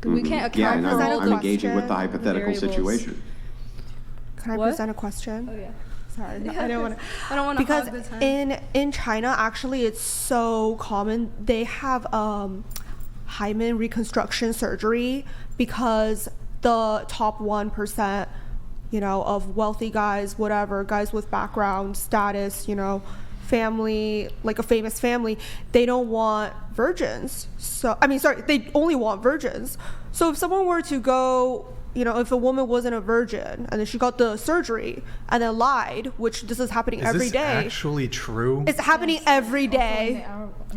[SPEAKER 6] We can't account
[SPEAKER 4] Yeah,
[SPEAKER 6] for
[SPEAKER 4] and
[SPEAKER 6] all
[SPEAKER 4] I'm
[SPEAKER 6] the
[SPEAKER 4] engaging with the hypothetical
[SPEAKER 6] variables.
[SPEAKER 4] situation.
[SPEAKER 11] Can I
[SPEAKER 6] What?
[SPEAKER 11] present a question?
[SPEAKER 6] Oh yeah.
[SPEAKER 11] Sorry,
[SPEAKER 6] Yeah,
[SPEAKER 11] I don't want to.
[SPEAKER 6] I don't want to
[SPEAKER 11] Because
[SPEAKER 6] hog the time.
[SPEAKER 11] in China, actually, it's so common. They have hymen reconstruction surgery because the top 1%, of wealthy guys, whatever, guys with background, status, family, like a famous family, they don't want virgins. They only want virgins. So if someone were to go, if a woman wasn't a virgin and then she got the surgery and then lied, which this is happening every day.
[SPEAKER 1] Is this actually true?
[SPEAKER 11] It's happening every day.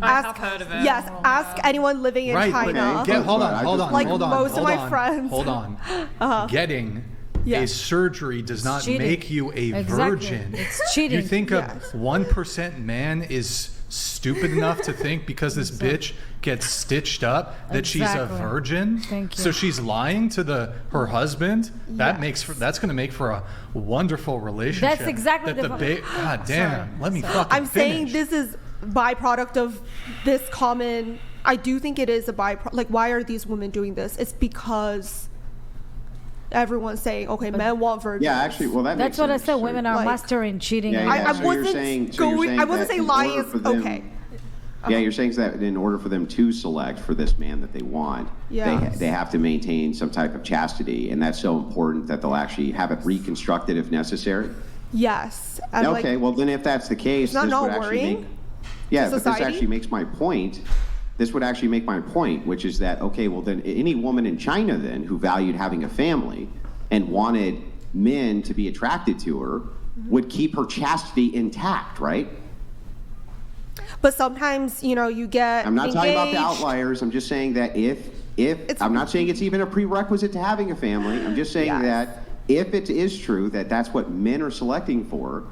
[SPEAKER 5] I have heard of it.
[SPEAKER 11] Yes, ask anyone living in China.
[SPEAKER 4] Okay.
[SPEAKER 1] Hold on.
[SPEAKER 11] Like
[SPEAKER 1] hold on,
[SPEAKER 11] most of
[SPEAKER 1] hold
[SPEAKER 11] my
[SPEAKER 1] on,
[SPEAKER 11] friends.
[SPEAKER 1] Hold on. Getting
[SPEAKER 11] Yeah.
[SPEAKER 1] a surgery does not
[SPEAKER 3] cheating.
[SPEAKER 1] make you a
[SPEAKER 3] Exactly.
[SPEAKER 1] virgin.
[SPEAKER 3] It's cheating.
[SPEAKER 1] You think
[SPEAKER 11] Yes.
[SPEAKER 1] a 1% man is stupid enough to think because this bitch gets stitched up that she's a
[SPEAKER 3] Exactly.
[SPEAKER 1] virgin?
[SPEAKER 3] Thank you.
[SPEAKER 1] So she's lying to her husband? That's
[SPEAKER 11] Yes.
[SPEAKER 1] going to make for a wonderful relationship.
[SPEAKER 3] That's exactly
[SPEAKER 1] that
[SPEAKER 3] the
[SPEAKER 1] God damn. Let me fucking
[SPEAKER 11] I'm saying
[SPEAKER 1] finish.
[SPEAKER 11] this is byproduct of this common. I do think it is a byproduct. Like, why are these women doing this? It's because everyone's saying, okay, men want virgins.
[SPEAKER 4] Yeah, actually, well, that
[SPEAKER 3] That's
[SPEAKER 4] makes
[SPEAKER 3] what I
[SPEAKER 4] sense.
[SPEAKER 3] said. Women are
[SPEAKER 11] Like-
[SPEAKER 3] mastering cheating.
[SPEAKER 4] Yeah,
[SPEAKER 3] and-
[SPEAKER 4] yeah.
[SPEAKER 11] I
[SPEAKER 4] So you're
[SPEAKER 11] wasn't
[SPEAKER 4] saying- so you're
[SPEAKER 11] going.
[SPEAKER 4] saying
[SPEAKER 11] I wasn't
[SPEAKER 4] that
[SPEAKER 11] saying
[SPEAKER 4] in
[SPEAKER 11] lying
[SPEAKER 4] order
[SPEAKER 11] is
[SPEAKER 4] for them-
[SPEAKER 11] okay.
[SPEAKER 4] Yeah, you're saying that in order for them to select for this man that they want,
[SPEAKER 11] Yes.
[SPEAKER 4] they have to maintain some type of chastity, and that's so important that they'll actually have it reconstructed if necessary.
[SPEAKER 11] Yes. And
[SPEAKER 4] Okay, well then if that's the case,
[SPEAKER 11] that
[SPEAKER 4] this
[SPEAKER 11] not
[SPEAKER 4] would actually
[SPEAKER 11] worrying
[SPEAKER 4] make. Yeah,
[SPEAKER 11] to
[SPEAKER 4] but this
[SPEAKER 11] society?
[SPEAKER 4] actually makes my point. This would actually make my point, which is that okay, well then any woman in China then who valued having a family and wanted men to be attracted to her would keep her chastity intact, right?
[SPEAKER 11] But sometimes, you know, you get
[SPEAKER 4] I'm not talking about the
[SPEAKER 11] engaged.
[SPEAKER 4] outliers. I'm just saying that if I'm not saying it's even a prerequisite to having a family. I'm just saying that if it is true that that's what men are selecting for,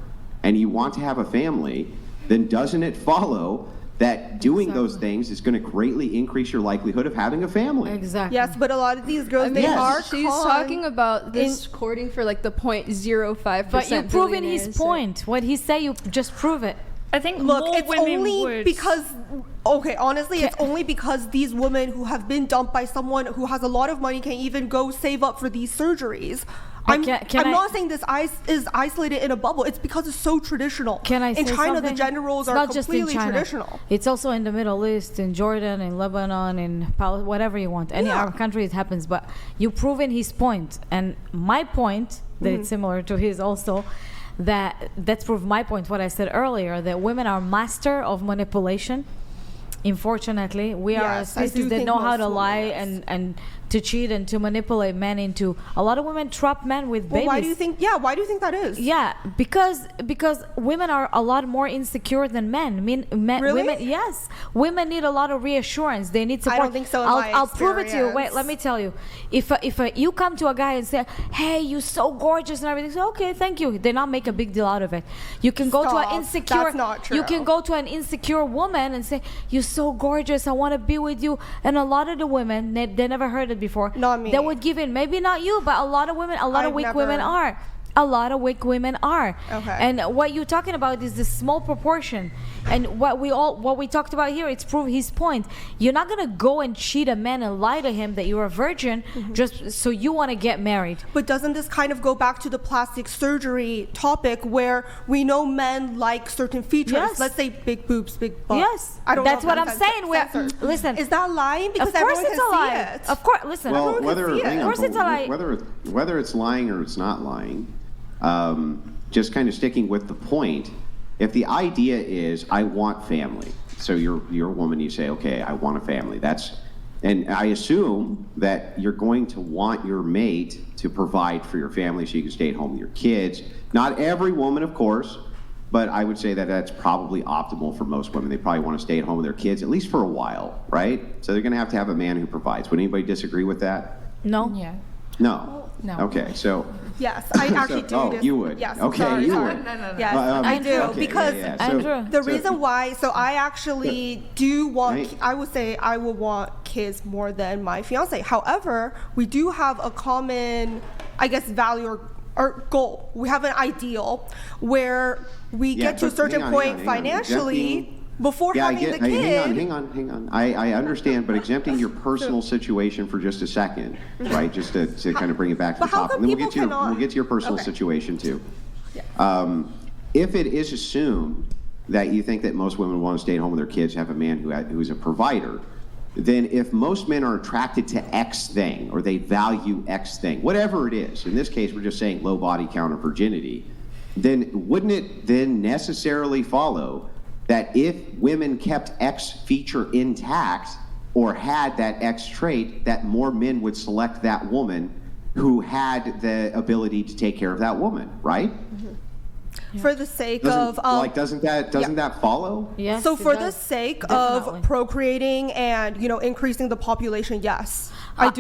[SPEAKER 4] and you want to have a family, then doesn't it follow that doing those things is going to greatly increase your likelihood of having a family?
[SPEAKER 3] Exactly.
[SPEAKER 11] Yes, but a lot of these girls,
[SPEAKER 6] I mean,
[SPEAKER 11] they are
[SPEAKER 6] she's
[SPEAKER 11] con-
[SPEAKER 6] talking about this courting for like the 0.05%.
[SPEAKER 3] But you're proving his
[SPEAKER 6] billionaires.
[SPEAKER 3] point. What he say, you just prove it.
[SPEAKER 5] I think
[SPEAKER 11] Look,
[SPEAKER 5] more
[SPEAKER 11] it's
[SPEAKER 5] women
[SPEAKER 11] only
[SPEAKER 5] would.
[SPEAKER 11] because, okay, honestly, it's only because these women who have been dumped by someone who has a lot of money can even go save up for these surgeries. I'm not saying this is isolated in a bubble. It's because it's so traditional.
[SPEAKER 3] Can I say
[SPEAKER 11] in China,
[SPEAKER 3] something?
[SPEAKER 11] the gender roles
[SPEAKER 3] It's
[SPEAKER 11] are
[SPEAKER 3] not just in
[SPEAKER 11] completely
[SPEAKER 3] China.
[SPEAKER 11] traditional.
[SPEAKER 3] It's also in the Middle East, in Jordan, in Lebanon, in whatever you want. Any Arab country it happens. But you've proven his point. And my point, that it's similar to his also, that's proved my point, what I said earlier, that women are master of manipulation. Unfortunately, we are a
[SPEAKER 11] Yes, I do
[SPEAKER 3] species that
[SPEAKER 11] think
[SPEAKER 3] know how
[SPEAKER 11] most
[SPEAKER 3] to
[SPEAKER 11] women,
[SPEAKER 3] lie
[SPEAKER 11] yes.
[SPEAKER 3] and to cheat and to manipulate men into. A lot of women trap men with babies.
[SPEAKER 11] Well, why do you think? Yeah, why do you think that is?
[SPEAKER 3] Yeah, because women are a lot more insecure than men.
[SPEAKER 11] Really?
[SPEAKER 3] Women, yes, women need a lot of reassurance. They need support.
[SPEAKER 11] I don't think so in my
[SPEAKER 3] I'll prove it to you. Wait,
[SPEAKER 11] experience.
[SPEAKER 3] let me tell you. If you come to a guy and say, "Hey, you're so gorgeous" and everything, so okay, thank you. They not make a big deal out of it. You can go to
[SPEAKER 11] Stop.
[SPEAKER 3] an insecure.
[SPEAKER 11] That's not true.
[SPEAKER 3] You can go to an insecure woman and say, "You're so gorgeous. I want to be with you." And a lot of the women, they never heard it before.
[SPEAKER 11] Not me.
[SPEAKER 3] They would give in. Maybe not you, but a lot of women, a lot of
[SPEAKER 11] I've
[SPEAKER 3] weak
[SPEAKER 11] never-
[SPEAKER 3] women are. A lot of weak women are.
[SPEAKER 11] Okay.
[SPEAKER 3] And what you're talking about is the small proportion. And what we talked about here, it's prove his point. You're not gonna go and cheat a man and lie to him that you're a virgin just so you want to get married.
[SPEAKER 11] But doesn't this kind of go back to the plastic surgery topic where we know men like certain features?
[SPEAKER 3] Yes.
[SPEAKER 11] Let's say big boobs, big butts.
[SPEAKER 3] Yes.
[SPEAKER 11] I don't
[SPEAKER 3] That's
[SPEAKER 11] know if
[SPEAKER 3] what I'm saying.
[SPEAKER 11] censored.
[SPEAKER 3] Listen.
[SPEAKER 11] Is that lying? Because
[SPEAKER 3] Of course
[SPEAKER 11] everyone
[SPEAKER 3] it's
[SPEAKER 11] can
[SPEAKER 3] a lie.
[SPEAKER 11] see it.
[SPEAKER 3] Of course. Listen.
[SPEAKER 4] Well,
[SPEAKER 11] Everyone can see it.
[SPEAKER 4] hang
[SPEAKER 3] Of
[SPEAKER 4] on,
[SPEAKER 3] course it's a lie.
[SPEAKER 4] whether it's lying or it's not lying, just kind of sticking with the point. If the idea is I want family, so you're a woman, you say, okay, I want a family. And I assume that you're going to want your mate to provide for your family so you can stay at home with your kids. Not every woman, of course, but I would say that that's probably optimal for most women. They probably want to stay at home with their kids, at least for a while, right? So they're going to have a man who provides. Would anybody disagree with that?
[SPEAKER 3] No.
[SPEAKER 8] Yeah.
[SPEAKER 4] No.
[SPEAKER 8] No.
[SPEAKER 4] Okay, so.
[SPEAKER 11] Yes, I actually do.
[SPEAKER 4] Oh, you would?
[SPEAKER 11] Yes.
[SPEAKER 4] Okay,
[SPEAKER 11] sorry,
[SPEAKER 4] you
[SPEAKER 11] sorry.
[SPEAKER 4] would.
[SPEAKER 11] Yes, I do
[SPEAKER 4] okay,
[SPEAKER 11] because
[SPEAKER 4] yeah, yeah.
[SPEAKER 3] Andrew.
[SPEAKER 11] the reason why. So I actually do want.
[SPEAKER 4] Right.
[SPEAKER 11] I would say I would want kids more than my fiance. However, we do have a common, I guess, value or goal. We have an ideal where we
[SPEAKER 4] Yeah,
[SPEAKER 11] get to a
[SPEAKER 4] but
[SPEAKER 11] certain
[SPEAKER 4] hang on,
[SPEAKER 11] point
[SPEAKER 4] hang on.
[SPEAKER 11] financially
[SPEAKER 4] Exempting-
[SPEAKER 11] before
[SPEAKER 4] Yeah,
[SPEAKER 11] having the kid.
[SPEAKER 4] hang on. I understand, but exempting your personal situation for just a second, right? Just to kind of bring it back to
[SPEAKER 11] But
[SPEAKER 4] the
[SPEAKER 11] how
[SPEAKER 4] top.
[SPEAKER 11] come
[SPEAKER 4] And then
[SPEAKER 11] people cannot-
[SPEAKER 4] we'll get to your personal
[SPEAKER 11] Okay.
[SPEAKER 4] situation too. If it is assumed that you think that most women want to stay at home with their kids, have a man who's a provider, then if most men are attracted to X thing or they value X thing, whatever it is, in this case we're just saying low body count or virginity, then wouldn't it then necessarily follow that if women kept X feature intact or had that X trait, that more men would select that woman who had the ability to take care of that woman, right?
[SPEAKER 11] For the sake
[SPEAKER 4] Doesn't
[SPEAKER 11] of
[SPEAKER 4] doesn't that follow?
[SPEAKER 3] Yes.
[SPEAKER 11] so
[SPEAKER 3] it
[SPEAKER 11] for the
[SPEAKER 3] does.
[SPEAKER 11] sake
[SPEAKER 3] Definitely.
[SPEAKER 11] of procreating and increasing the population, yes, I do.